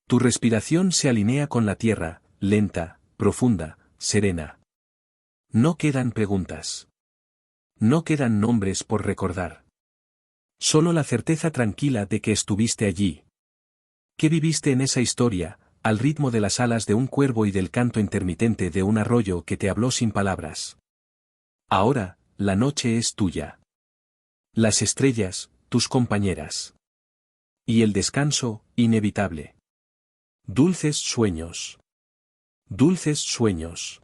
Tu respiración se alinea con la tierra, lenta, profunda, serena. No quedan preguntas. No quedan nombres por recordar. Solo la certeza tranquila de que estuviste allí. Que viviste en esa historia, al ritmo de las alas de un cuervo y del canto intermitente de un arroyo que te habló sin palabras. Ahora, la noche es tuya. Las estrellas, tus compañeras. Y el descanso, inevitable. Dulces sueños. Dulces sueños.